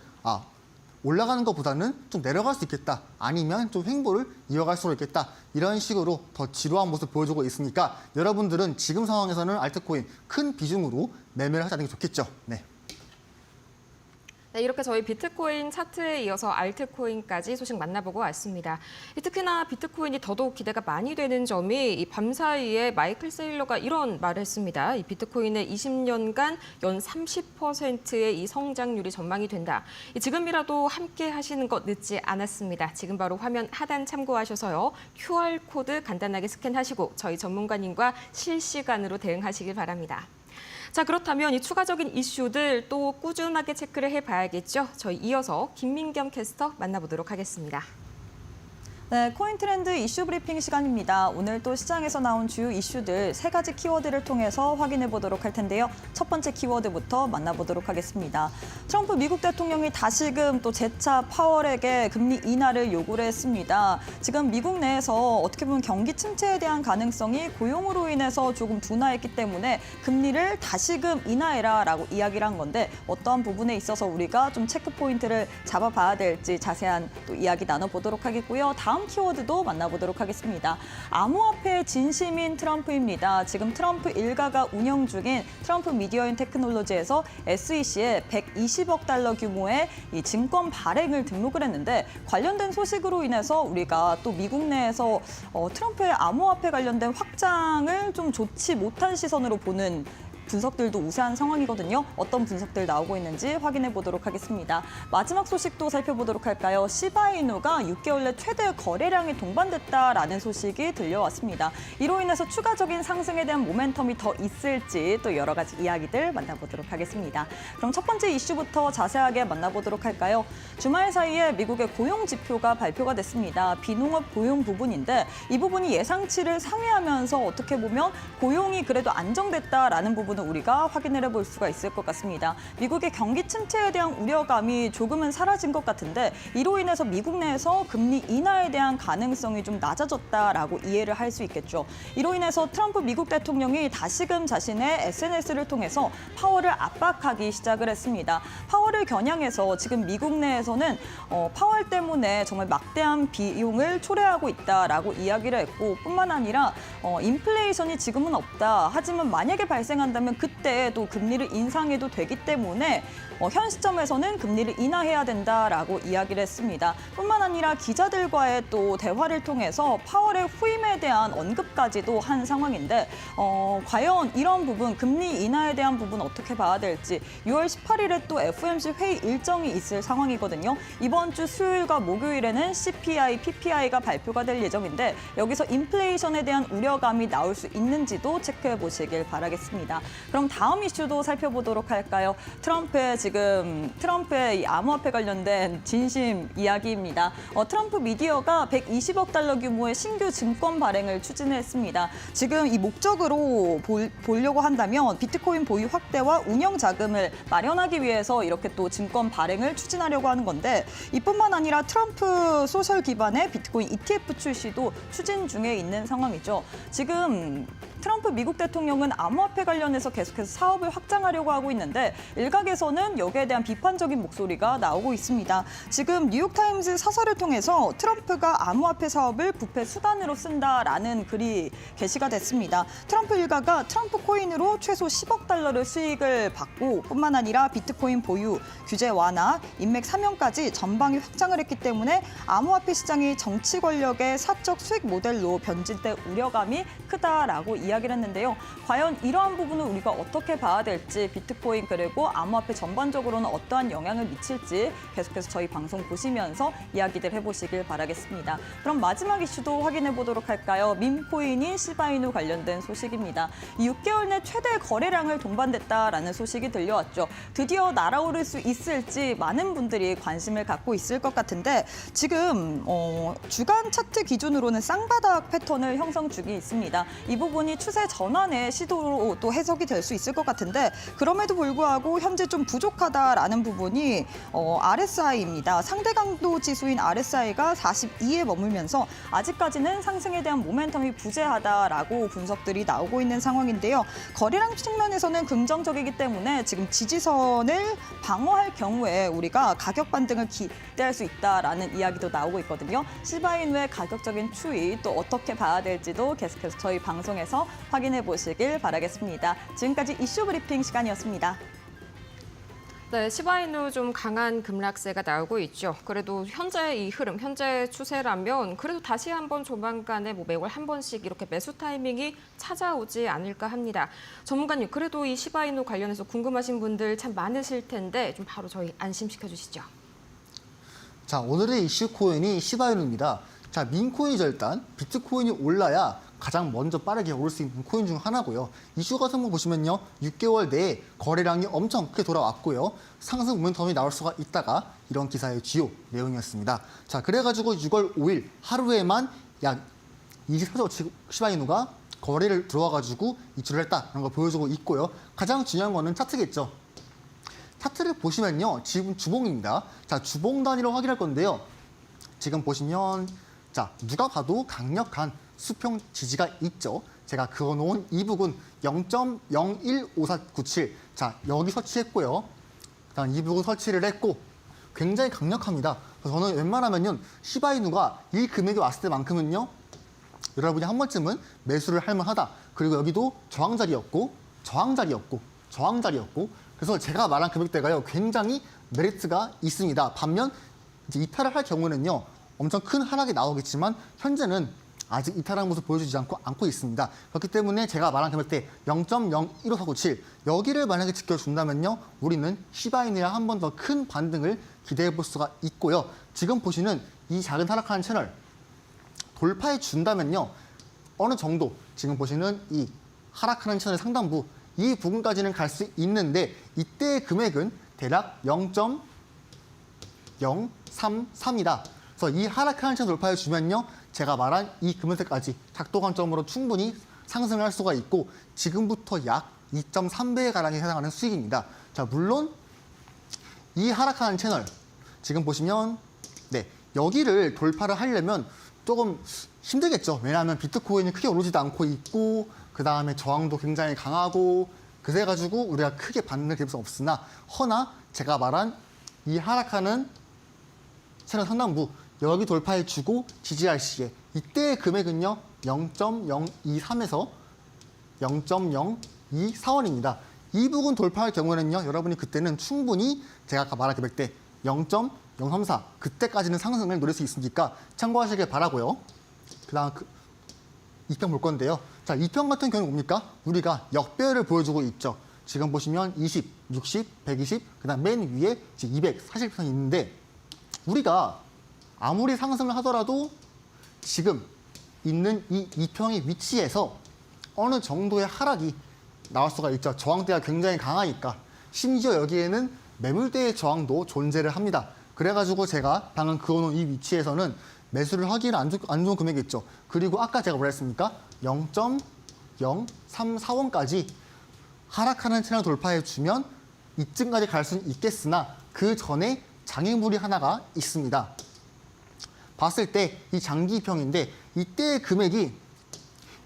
S2: 올라가는 것보다는 좀 내려갈 수 있겠다. 아니면 좀 횡보를 이어갈 수 있겠다. 이런 식으로 더 지루한 모습 보여주고 있으니까 여러분들은 지금 상황에서는 알트코인 큰 비중으로 매매를 하지 않는 게 좋겠죠. 네.
S1: 네, 이렇게 저희 비트코인 차트에 이어서 알트코인까지 소식 만나보고 왔습니다. 특히나 비트코인이 더더욱 기대가 많이 되는 점이 이 밤사이에 마이클 세일러가 이런 말을 했습니다. 이 비트코인의 20년간 연 30%의 이 성장률이 전망이 된다. 지금이라도 함께 하시는 것 늦지 않았습니다. 지금 바로 화면 하단 참고하셔서요. QR코드 간단하게 스캔하시고 저희 전문가님과 실시간으로 대응하시길 바랍니다. 자, 그렇다면 이 추가적인 이슈들 또 꾸준하게 체크를 해봐야겠죠. 저희 이어서 김민겸 캐스터 만나보도록 하겠습니다.
S3: 네, 코인 트렌드 이슈 브리핑 시간입니다. 오늘 또 시장에서 나온 주요 이슈들 3가지 키워드를 통해서 확인해 보도록 할 텐데요. 첫 번째 키워드부터 만나보도록 하겠습니다. 트럼프 미국 대통령이 다시금 또 재차 파월에게 금리 인하를 요구를 했습니다. 지금 미국 내에서 어떻게 보면 경기 침체에 대한 가능성이 고용으로 인해서 조금 둔화했기 때문에 금리를 다시금 인하해라라고 이야기를 한 건데 어떠한 부분에 있어서 우리가 좀 체크 포인트를 잡아봐야 될지 자세한 또 이야기 나눠보도록 하겠고요. 다음 다음 키워드도 만나보도록 하겠습니다. 암호화폐의 진심인 트럼프입니다. 지금 트럼프 일가가 운영 중인 트럼프 미디어 앤 테크놀로지에서 SEC에 120억 달러 규모의 이 증권 발행을 등록을 했는데 관련된 소식으로 인해서 우리가 또 미국 내에서 트럼프의 암호화폐 관련된 확장을 좀 좋지 못한 시선으로 보는 분석들도 우세한 상황이거든요. 어떤 분석들 나오고 있는지 확인해 보도록 하겠습니다. 마지막 소식도 살펴보도록 할까요? 시바이누가 6개월 내 최대 거래량이 동반됐다라는 소식이 들려왔습니다. 이로 인해서 추가적인 상승에 대한 모멘텀이 더 있을지 또 여러 가지 이야기들 만나보도록 하겠습니다. 그럼 첫 번째 이슈부터 자세하게 만나보도록 할까요? 주말 사이에 미국의 고용 지표가 발표가 됐습니다. 비농업 고용 부분인데 이 부분이 예상치를 상회하면서 어떻게 보면 고용이 그래도 안정됐다라는 부분 우리가 확인을 해볼 수가 있을 것 같습니다. 미국의 경기 침체에 대한 우려감이 조금은 사라진 것 같은데 이로 인해서 미국 내에서 금리 인하에 대한 가능성이 좀 낮아졌다라고 이해를 할 수 있겠죠. 이로 인해서 트럼프 미국 대통령이 다시금 자신의 SNS를 통해서 파월을 압박하기 시작을 했습니다. 파월을 겨냥해서 지금 미국 내에서는 파월 때문에 정말 막대한 비용을 초래하고 있다라고 이야기를 했고 뿐만 아니라 인플레이션이 지금은 없다. 하지만 만약에 발생한다면 그때 또 금리를 인상해도 되기 때문에 현 시점에서는 금리를 인하해야 된다라고 이야기를 했습니다. 뿐만 아니라 기자들과의 또 대화를 통해서 파월의 후임에 대한 언급까지도 한 상황인데 과연 이런 부분, 금리 인하에 대한 부분 어떻게 봐야 될지 6월 18일에 또 FOMC 회의 일정이 있을 상황이거든요. 이번 주 수요일과 목요일에는 CPI, PPI가 발표가 될 예정인데 여기서 인플레이션에 대한 우려감이 나올 수 있는지도 체크해 보시길 바라겠습니다. 그럼 다음 이슈도 살펴보도록 할까요? 트럼프의 이 암호화폐 관련된 진심 이야기입니다. 트럼프 미디어가 120억 달러 규모의 신규 증권 발행을 추진했습니다. 지금 이 목적으로 보려고 한다면 비트코인 보유 확대와 운영 자금을 마련하기 위해서 이렇게 또 증권 발행을 추진하려고 하는 건데 이뿐만 아니라 트럼프 소셜 기반의 비트코인 ETF 출시도 추진 중에 있는 상황이죠. 지금 트럼프 미국 대통령은 암호화폐 관련해서 계속해서 사업을 확장하려고 하고 있는데 일각에서는 여기에 대한 비판적인 목소리가 나오고 있습니다. 지금 뉴욕타임즈 사설을 통해서 트럼프가 암호화폐 사업을 부패 수단으로 쓴다라는 글이 게시가 됐습니다. 트럼프 일가가 트럼프 코인으로 최소 10억 달러를 수익을 받고 뿐만 아니라 비트코인 보유, 규제 완화, 인맥 사명까지 전방위 확장을 했기 때문에 암호화폐 시장이 정치 권력의 사적 수익 모델로 변질될 우려감이 크다라고 이야기를 했는데요. 과연 이러한 부분을 우리가 어떻게 봐야 될지 비트코인 그리고 암호화폐 전반적으로는 어떠한 영향을 미칠지 계속해서 저희 방송 보시면서 이야기들 해보시길 바라겠습니다. 그럼 마지막 이슈도 확인해 보도록 할까요? 밈코인인 시바이누 관련된 소식입니다. 6개월 내 최대 거래량을 동반됐다라는 소식이 들려왔죠. 드디어 날아오를 수 있을지 많은 분들이 관심을 갖고 있을 것 같은데 지금 주간 차트 기준으로는 쌍바닥 패턴을 형성 중에 있습니다. 이 부분이 추세 전환의 시도로 또 해석이 될 수 있을 것 같은데 그럼에도 불구하고 현재 좀 부족하다라는 부분이 RSI입니다. 상대 강도 지수인 RSI가 42에 머물면서 아직까지는 상승에 대한 모멘텀이 부재하다라고 분석들이 나오고 있는 상황인데요. 거래량 측면에서는 긍정적이기 때문에 지금 지지선을 방어할 경우에 우리가 가격 반등을 기대할 수 있다라는 이야기도 나오고 있거든요. 시바이누의 가격적인 추이 또 어떻게 봐야 될지도 계속해서 저희 방송에서 확인해 보시길 바라겠습니다. 지금까지 이슈 브리핑 시간이었습니다.
S1: 네, 시바이누 좀 강한 급락세가 나오고 있죠. 그래도 현재 이 흐름, 현재 추세라면 그래도 다시 한번 조만간에 매월 한 번씩 이렇게 매수 타이밍이 찾아오지 않을까 합니다. 전문가님, 그래도 이 시바이누 관련해서 궁금하신 분들 참 많으실 텐데 좀 바로 저희 안심시켜 주시죠.
S2: 자, 오늘의 이슈 코인이 시바이누입니다. 자, 민코인이죠. 일단 비트코인이 올라야 가장 먼저 빠르게 오를 수 있는 코인 중 하나고요. 이슈 같은 거 보시면요. 6개월 내에 거래량이 엄청 크게 돌아왔고요. 상승 모멘텀이 나올 수가 있다가 이런 기사의 주요 내용이었습니다. 자, 그래가지고 6월 5일 하루에만 약 24조 시바이누가 거래를 들어와가지고 이출을 했다는 걸 보여주고 있고요. 가장 중요한 거는 차트겠죠. 차트를 보시면요. 지금 주봉입니다. 자, 주봉 단위로 확인할 건데요. 지금 보시면 자, 누가 봐도 강력한 수평 지지가 있죠. 제가 그어놓은 이 부분 0.015497. 자, 여기 설치했고요. 그다음 이 부분 설치를 했고 굉장히 강력합니다. 그래서 저는 웬만하면요 시바이누가 이 금액이 왔을 때만큼은요 여러분이 한 번쯤은 매수를 할 만하다. 그리고 여기도 저항자리였고 그래서 제가 말한 금액대가요 굉장히 메리트가 있습니다. 반면 이제 이탈을 할 경우는요 엄청 큰 하락이 나오겠지만 현재는 아직 이탈한 모습 보여주지 않고 있습니다. 그렇기 때문에 제가 말한 금액대 0.01547 여기를 만약에 지켜준다면요 우리는 시바이누에 한 번 더 큰 반등을 기대해 볼 수가 있고요. 지금 보시는 이 작은 하락하는 채널 돌파해 준다면요 어느 정도 지금 보시는 이 하락하는 채널의 상단부 이 부분까지는 갈 수 있는데 이때의 금액은 대략 0.033이다. 그래서 이 하락하는 채널 돌파해 주면요 제가 말한 이 금액대까지 작도 관점으로 충분히 상승을 할 수가 있고 지금부터 약 2.3배에 가량에 해당하는 수익입니다. 자 물론 이 하락하는 채널 지금 보시면 여기를 돌파를 하려면 조금 힘들겠죠. 왜냐하면 비트코인이 크게 오르지도 않고 있고 그 다음에 저항도 굉장히 강하고 그래가지고 우리가 크게 반등을 드릴 수 없으나 허나 제가 말한 이 하락하는 채널 상단부 여기 돌파해주고 지지할 시에 이때의 금액은요 0.023에서 0.0241입니다. 이 부분 돌파할 경우에는요 여러분이 그때는 충분히 제가 아까 말한 금액대 0.034 그때까지는 상승을 노릴 수 있으니까 참고하시길 바라고요. 그다음 2편 볼 건데요. 자, 2편 같은 경우는 뭡니까? 우리가 역배열을 보여주고 있죠. 지금 보시면 20, 60, 120, 그다음 맨 위에 이제 200, 40편이 있는데 우리가 아무리 상승을 하더라도 지금 있는 이 2평의 위치에서 어느 정도의 하락이 나올 수가 있죠. 저항대가 굉장히 강하니까. 심지어 여기에는 매물대의 저항도 존재를 합니다. 그래가지고 제가 방금 그어놓은 이 위치에서는 매수를 하기는 안 좋은 금액이 있죠. 그리고 아까 제가 뭐라 했습니까? 0.0341까지 하락하는 채널 돌파해주면 이쯤까지 갈 수는 있겠으나 그 전에 장애물이 하나가 있습니다. 봤을 때 이 장기평인데 이때의 금액이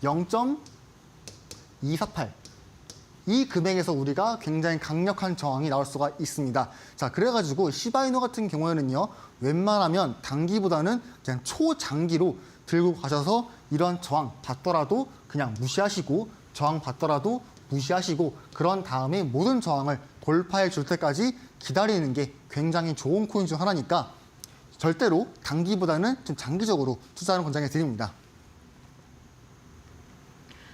S2: 0.248 이 금액에서 우리가 굉장히 강력한 저항이 나올 수가 있습니다. 자, 그래가지고 시바이누 같은 경우에는요, 웬만하면 단기보다는 그냥 초장기로 들고 가셔서 이런 저항 받더라도 그냥 무시하시고 저항 받더라도 무시하시고 그런 다음에 모든 저항을 돌파해 줄 때까지 기다리는 게 굉장히 좋은 코인 중 하나니까 절대로 단기보다는 좀 장기적으로 투자하는 권장해 드립니다.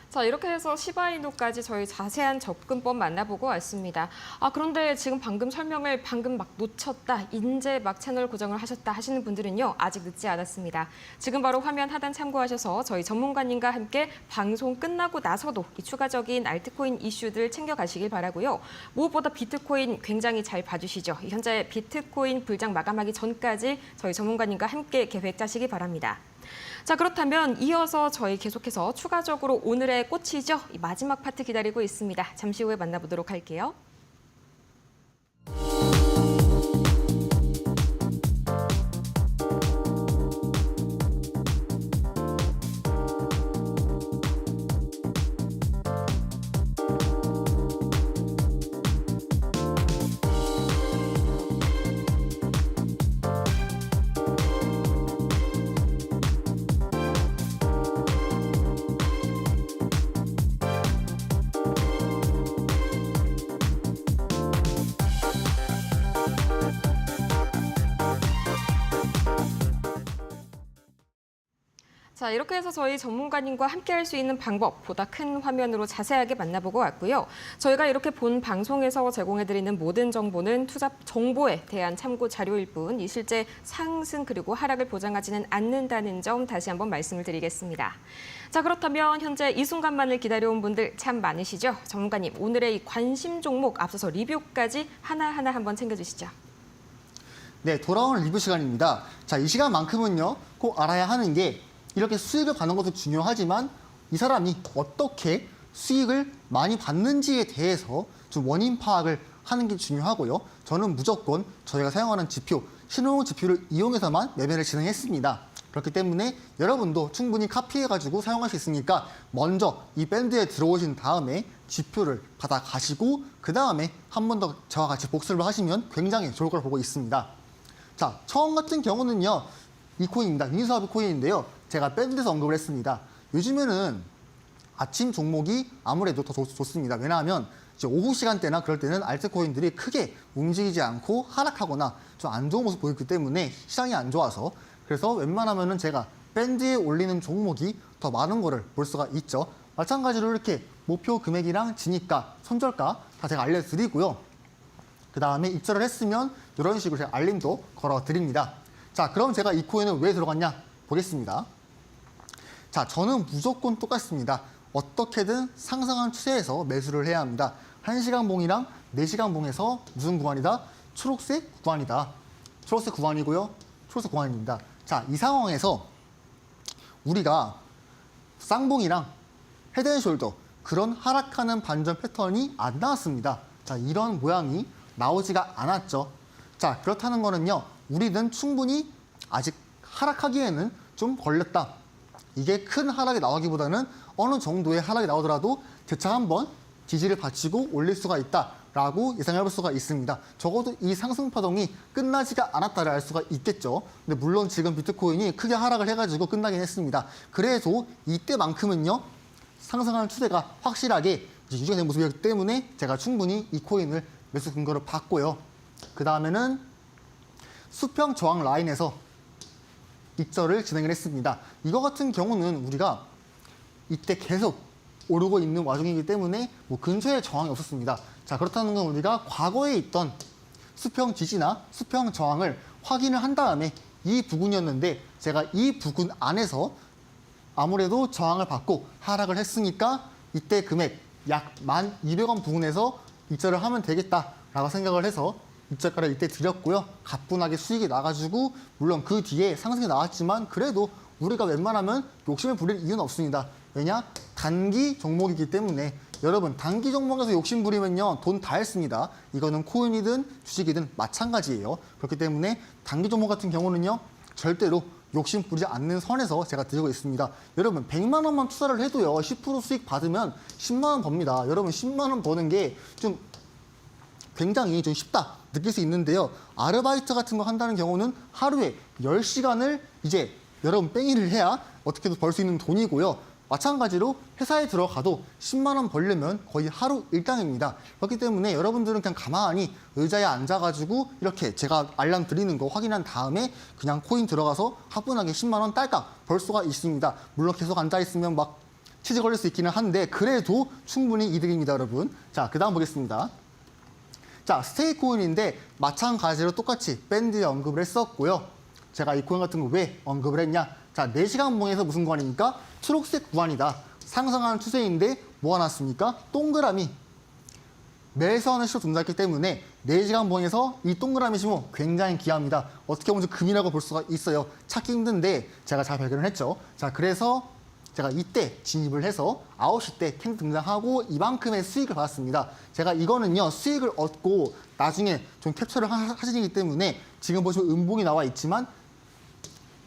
S1: 자, 이렇게 해서 시바이누까지 저희 자세한 접근법 만나보고 왔습니다. 그런데 지금 방금 설명을 막 놓쳤다, 이제 막 채널 고정을 하셨다 하시는 분들은요, 아직 늦지 않았습니다. 지금 바로 화면 하단 참고하셔서 저희 전문가님과 함께 방송 끝나고 나서도 이 추가적인 알트코인 이슈들 챙겨가시길 바라고요. 무엇보다 비트코인 굉장히 잘 봐주시죠. 현재 비트코인 불장 마감하기 전까지 저희 전문가님과 함께 계획 짜시기 바랍니다. 자, 그렇다면 이어서 저희 계속해서 추가적으로 오늘의 꽃이죠. 이 마지막 파트 기다리고 있습니다. 잠시 후에 만나보도록 할게요. 자, 이렇게 해서 저희 전문가님과 함께 할 수 있는 방법, 보다 큰 화면으로 자세하게 만나보고 왔고요. 저희가 이렇게 본 방송에서 제공해드리는 모든 정보는 투자 정보에 대한 참고 자료일 뿐, 이 실제 상승 그리고 하락을 보장하지는 않는다는 점 다시 한번 말씀을 드리겠습니다. 자, 그렇다면 현재 이 순간만을 기다려온 분들 참 많으시죠? 전문가님, 오늘의 이 관심 종목 앞서서 리뷰까지 하나하나 한번 챙겨주시죠.
S2: 네, 돌아오는 리뷰 시간입니다. 자, 이 시간만큼은요, 꼭 알아야 하는 게 이렇게 수익을 받는 것도 중요하지만 이 사람이 어떻게 수익을 많이 받는지에 대해서 좀 원인 파악을 하는 게 중요하고요. 저는 무조건 저희가 사용하는 지표, 신호등 지표를 이용해서만 매매를 진행했습니다. 그렇기 때문에 여러분도 충분히 카피해가지고 사용할 수 있으니까 먼저 이 밴드에 들어오신 다음에 지표를 받아가시고 그 다음에 한 번 더 저와 같이 복습을 하시면 굉장히 좋을 걸 보고 있습니다. 자, 처음 같은 경우는요. 이 코인입니다. 유니스와프 코인인데요. 제가 밴드에서 언급을 했습니다. 요즘에는 아침 종목이 아무래도 더 좋습니다. 왜냐하면 이제 오후 시간대나 그럴 때는 알트코인들이 크게 움직이지 않고 하락하거나 좀 안 좋은 모습 보였기 때문에 시장이 안 좋아서 그래서 웬만하면은 제가 밴드에 올리는 종목이 더 많은 거를 볼 수가 있죠. 마찬가지로 이렇게 목표 금액이랑 진입가, 손절가 다 제가 알려드리고요. 그 다음에 입절을 했으면 이런 식으로 제가 알림도 걸어드립니다. 자, 그럼 제가 이 코인은 왜 들어갔냐 보겠습니다. 자, 저는 무조건 똑같습니다. 어떻게든 상승한 추세에서 매수를 해야 합니다. 1시간 봉이랑 4시간 봉에서 무슨 구간이다? 초록색 구간이다. 초록색 구간이고요. 초록색 구간입니다. 자, 이 상황에서 우리가 쌍봉이랑 헤드앤숄더 그런 하락하는 반전 패턴이 안 나왔습니다. 자, 이런 모양이 나오지가 않았죠. 자, 그렇다는 거는요. 우리는 충분히 아직 하락하기에는 좀 걸렸다. 이게 큰 하락이 나오기보다는 어느 정도의 하락이 나오더라도 재차 한번 지지를 받치고 올릴 수가 있다라고 예상해 볼 수가 있습니다. 적어도 이 상승 파동이 끝나지가 않았다를 알 수가 있겠죠. 근데 물론 지금 비트코인이 크게 하락을 해가지고 끝나긴 했습니다. 그래도 이때만큼은요. 상승하는 추세가 확실하게 이제 유지가 된 모습이었기 때문에 제가 충분히 이 코인을 매수 근거를 봤고요. 그 다음에는 수평 저항 라인에서 입절을 진행을 했습니다. 이거 같은 경우는 우리가 이때 계속 오르고 있는 와중이기 때문에 뭐 근처에 저항이 없었습니다. 자, 그렇다는 건 우리가 과거에 있던 수평 지지나 수평 저항을 확인을 한 다음에 이 부근이었는데 제가 이 부근 안에서 아무래도 저항을 받고 하락을 했으니까 이때 금액 약 1,200원 부근에서 입절을 하면 되겠다라고 생각을 해서 입절가를 이때 드렸고요. 가뿐하게 수익이 나가지고 물론 그 뒤에 상승이 나왔지만 그래도 우리가 웬만하면 욕심을 부릴 이유는 없습니다. 왜냐? 단기 종목이기 때문에 여러분 단기 종목에서 욕심 부리면요. 돈 다 했습니다. 이거는 코인이든 주식이든 마찬가지예요. 그렇기 때문에 단기 종목 같은 경우는요. 절대로 욕심 부리지 않는 선에서 제가 드리고 있습니다. 여러분 100만 원만 투자를 해도요. 10% 수익 받으면 10만 원 법니다. 여러분 10만 원 버는 게 좀 굉장히 좀 쉽다 느낄 수 있는데요. 아르바이트 같은 거 한다는 경우는 하루에 10시간을 이제 여러분 뺑이를 해야 어떻게든 벌 수 있는 돈이고요. 마찬가지로 회사에 들어가도 10만 원 벌려면 거의 하루 일당입니다. 그렇기 때문에 여러분들은 그냥 가만히 의자에 앉아가지고 이렇게 제가 알람 드리는 거 확인한 다음에 그냥 코인 들어가서 화분하게 10만 원 딸깍 벌 수가 있습니다. 물론 계속 앉아있으면 막 치즈 걸릴 수 있기는 한데 그래도 충분히 이득입니다, 여러분. 자, 그 다음 보겠습니다. 자, 스테이크 코인인데 마찬가지로 똑같이 밴드에 언급을 했었고요. 제가 이 코인 같은 거 왜 언급을 했냐? 자, 4시간 봉에서 무슨 구간입니까? 초록색 구간이다. 상승하는 추세인데 뭐가 났습니까? 동그라미. 매수하는 시로 존재했기 때문에 4시간 봉에서 이 동그라미 신호 굉장히 귀합니다. 어떻게 보면 금이라고 볼 수가 있어요. 찾기 힘든데 제가 잘 발견을 했죠. 자, 그래서 제가 이때 진입을 해서 9시 때 캔 등장하고 이만큼의 수익을 받았습니다. 제가 이거는요, 수익을 얻고 나중에 좀 캡처를 하시기 때문에 지금 보시면 음봉이 나와 있지만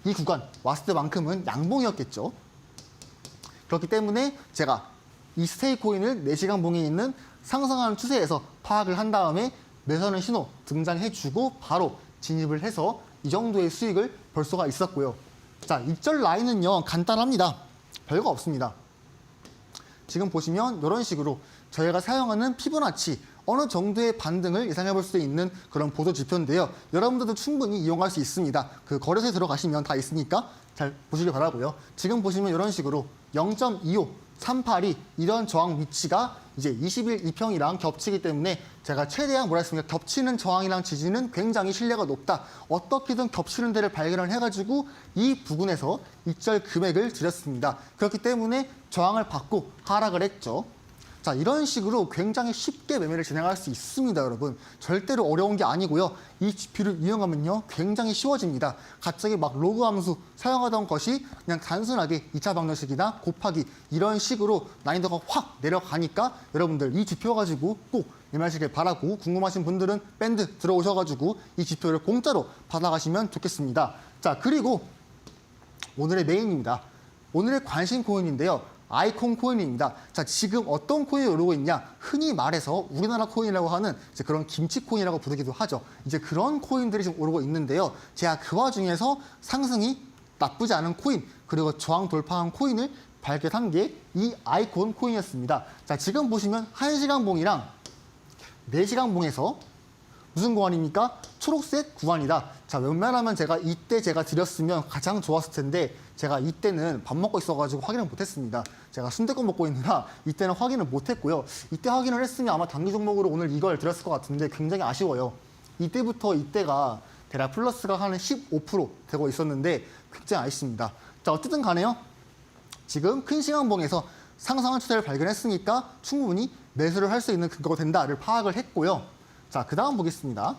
S2: 이 구간 왔을 때만큼은 양봉이었겠죠. 그렇기 때문에 제가 이 스테이크 코인을 4시간 봉에 있는 상승하는 추세에서 파악을 한 다음에 매수하는 신호 등장해주고 바로 진입을 해서 이 정도의 수익을 벌 수가 있었고요. 자, 입절 라인은요, 간단합니다. 별거 없습니다. 지금 보시면 이런 식으로 저희가 사용하는 피보나치 어느 정도의 반등을 예상해 볼 수 있는 그런 보조 지표인데요. 여러분들도 충분히 이용할 수 있습니다. 그 거래소에 들어가시면 다 있으니까 잘 보시길 바라고요. 지금 보시면 이런 식으로 0.25, 382 이런 저항 위치가 이제 20일 이평이랑 겹치기 때문에 제가 최대한 뭐라 했습니까? 겹치는 저항이랑 지지는 굉장히 신뢰가 높다. 어떻게든 겹치는 데를 발견을 해가지고 이 부분에서 입절 금액을 드렸습니다. 그렇기 때문에 저항을 받고 하락을 했죠. 자, 이런 식으로 굉장히 쉽게 매매를 진행할 수 있습니다, 여러분. 절대로 어려운 게 아니고요. 이 지표를 이용하면요, 굉장히 쉬워집니다. 갑자기 막 로그 함수 사용하던 것이 그냥 단순하게 2차 방정식이나 곱하기 이런 식으로 난이도가 확 내려가니까 여러분들 이 지표 가지고 꼭 매매하시길 바라고 궁금하신 분들은 밴드 들어오셔가지고 이 지표를 공짜로 받아가시면 좋겠습니다. 자, 그리고 오늘의 메인입니다. 오늘의 관심 코인인데요. 아이콘 코인입니다. 자, 지금 어떤 코인이 오르고 있냐? 흔히 말해서 우리나라 코인이라고 하는 이제 그런 김치 코인이라고 부르기도 하죠. 이제 그런 코인들이 지금 오르고 있는데요. 제가 그 와중에서 상승이 나쁘지 않은 코인, 그리고 저항 돌파한 코인을 발견한 게 이 아이콘 코인이었습니다. 자, 지금 보시면 1시간 봉이랑 4시간 봉에서 무슨 구간입니까? 초록색 구간이다. 자, 웬만하면 이때 제가 드렸으면 가장 좋았을 텐데 제가 이때는 밥 먹고 있어가지고 확인을 못했습니다. 제가 순댓국 먹고 있느라 이때는 확인을 못했고요. 이때 확인을 했으면 아마 단기 종목으로 오늘 이걸 드렸을 것 같은데 굉장히 아쉬워요. 이때부터 이때가 대략 플러스가 한 15% 되고 있었는데 굉장히 아쉽습니다. 자, 어쨌든 간에요. 지금 큰 시간봉에서 상승한 추세를 발견했으니까 충분히 매수를 할 수 있는 근거가 된다를 파악을 했고요. 자, 그 다음 보겠습니다.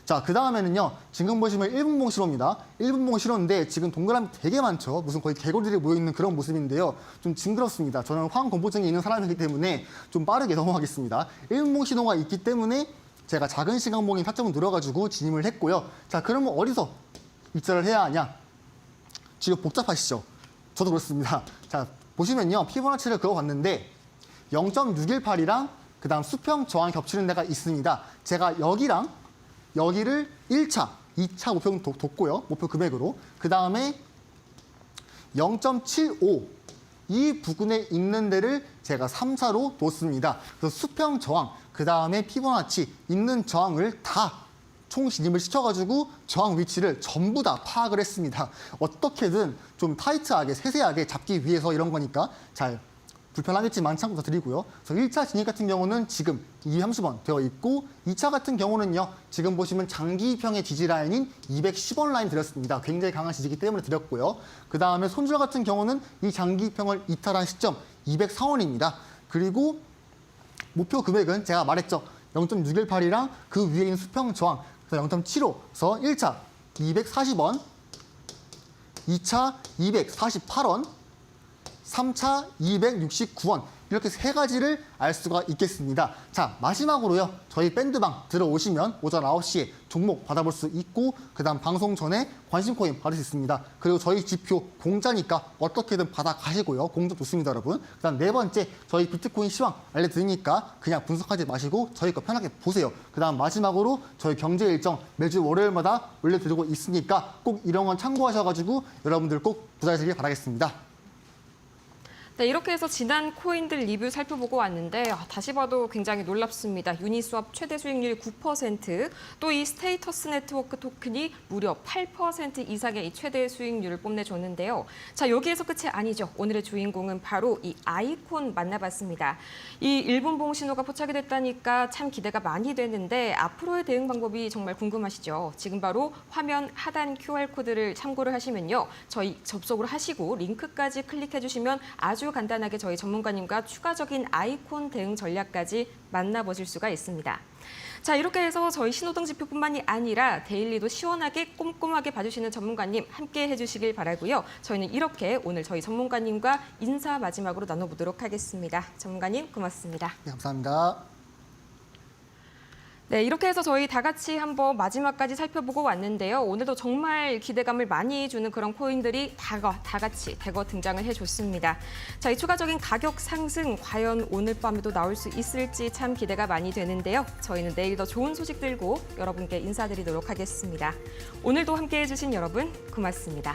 S2: 자, 그 다음에는요. 지금 보시면 1분봉 신호입니다. 1분봉 신호인데 지금 동그라미 되게 많죠. 무슨 거의 개구리들이 모여있는 그런 모습인데요. 좀 징그럽습니다. 저는 화학공포증이 있는 사람이기 때문에 좀 빠르게 넘어가겠습니다. 1분봉 신호가 있기 때문에 제가 작은 시간봉인 타점을 눌러가지고 진입을 했고요. 자, 그러면 어디서 입찰을 해야 하냐? 지금 복잡하시죠? 저도 그렇습니다. 자, 보시면요. 피보나치를 그어봤는데 0.618이랑 그 다음 수평 저항 겹치는 데가 있습니다. 제가 여기랑 여기를 1차, 2차 목표 뒀고요. 목표 금액으로. 그 다음에 0.75 이 부근에 있는 데를 제가 3차로 뒀습니다. 그래서 수평 저항, 그 다음에 피보나치 있는 저항을 다 총 진입을 시켜가지고 저항 위치를 전부 다 파악을 했습니다. 어떻게든 좀 타이트하게, 세세하게 잡기 위해서 이런 거니까 잘 불편하겠지만 참고 드리고요. 그래서 1차 진입 같은 경우는 지금 230원 되어 있고 2차 같은 경우는요. 지금 보시면 장기평의 지지라인인 210원 라인 드렸습니다. 굉장히 강한 지지이기 때문에 드렸고요. 그 다음에 손절 같은 경우는 이 장기평을 이탈한 시점 204원입니다. 그리고 목표 금액은 제가 말했죠. 0.618이랑 그 위에 있는 수평 저항 0.75에서 1차 240원, 2차 248원, 3차 269원 이렇게 세 가지를 알 수가 있겠습니다. 자, 마지막으로요. 저희 밴드방 들어오시면 오전 9시에 종목 받아볼 수 있고 그 다음 방송 전에 관심 코인 받을 수 있습니다. 그리고 저희 지표 공짜니까 어떻게든 받아가시고요. 공짜 좋습니다, 여러분. 그 다음 네 번째, 저희 비트코인 시황 알려드리니까 그냥 분석하지 마시고 저희 거 편하게 보세요. 그 다음 마지막으로 저희 경제 일정 매주 월요일마다 올려드리고 있으니까 꼭 이런 건 참고하셔가지고 여러분들 꼭 부자되시길 바라겠습니다.
S1: 네, 이렇게 해서 지난 코인들 리뷰 살펴보고 왔는데 다시 봐도 굉장히 놀랍습니다. 유니스왑 최대 수익률 9%, 또 이 스테이터스 네트워크 토큰이 무려 8% 이상의 이 최대 수익률을 뽐내줬는데요. 자, 여기에서 끝이 아니죠. 오늘의 주인공은 바로 이 아이콘 만나봤습니다. 이 1분봉 신호가 포착이 됐다니까 참 기대가 많이 되는데 앞으로의 대응 방법이 정말 궁금하시죠? 지금 바로 화면 하단 QR코드를 참고를 하시면요. 저희 접속을 하시고 링크까지 클릭해 주시면 아주 간단하게 저희 전문가님과 추가적인 아이콘 대응 전략까지 만나보실 수가 있습니다. 자, 이렇게 해서 저희 신호등 지표뿐만이 아니라 데일리도 시원하게 꼼꼼하게 봐주시는 전문가님 함께 해주시길 바라고요. 저희는 이렇게 오늘 저희 전문가님과 인사 마지막으로 나눠보도록 하겠습니다. 전문가님 고맙습니다.
S2: 네, 감사합니다.
S1: 네, 이렇게 해서 저희 다 같이 한번 마지막까지 살펴보고 왔는데요. 오늘도 정말 기대감을 많이 주는 그런 코인들이 다 같이 대거 등장을 해줬습니다. 자, 이 추가적인 가격 상승 과연 오늘 밤에도 나올 수 있을지 참 기대가 많이 되는데요. 저희는 내일 더 좋은 소식 들고 여러분께 인사드리도록 하겠습니다. 오늘도 함께해 주신 여러분 고맙습니다.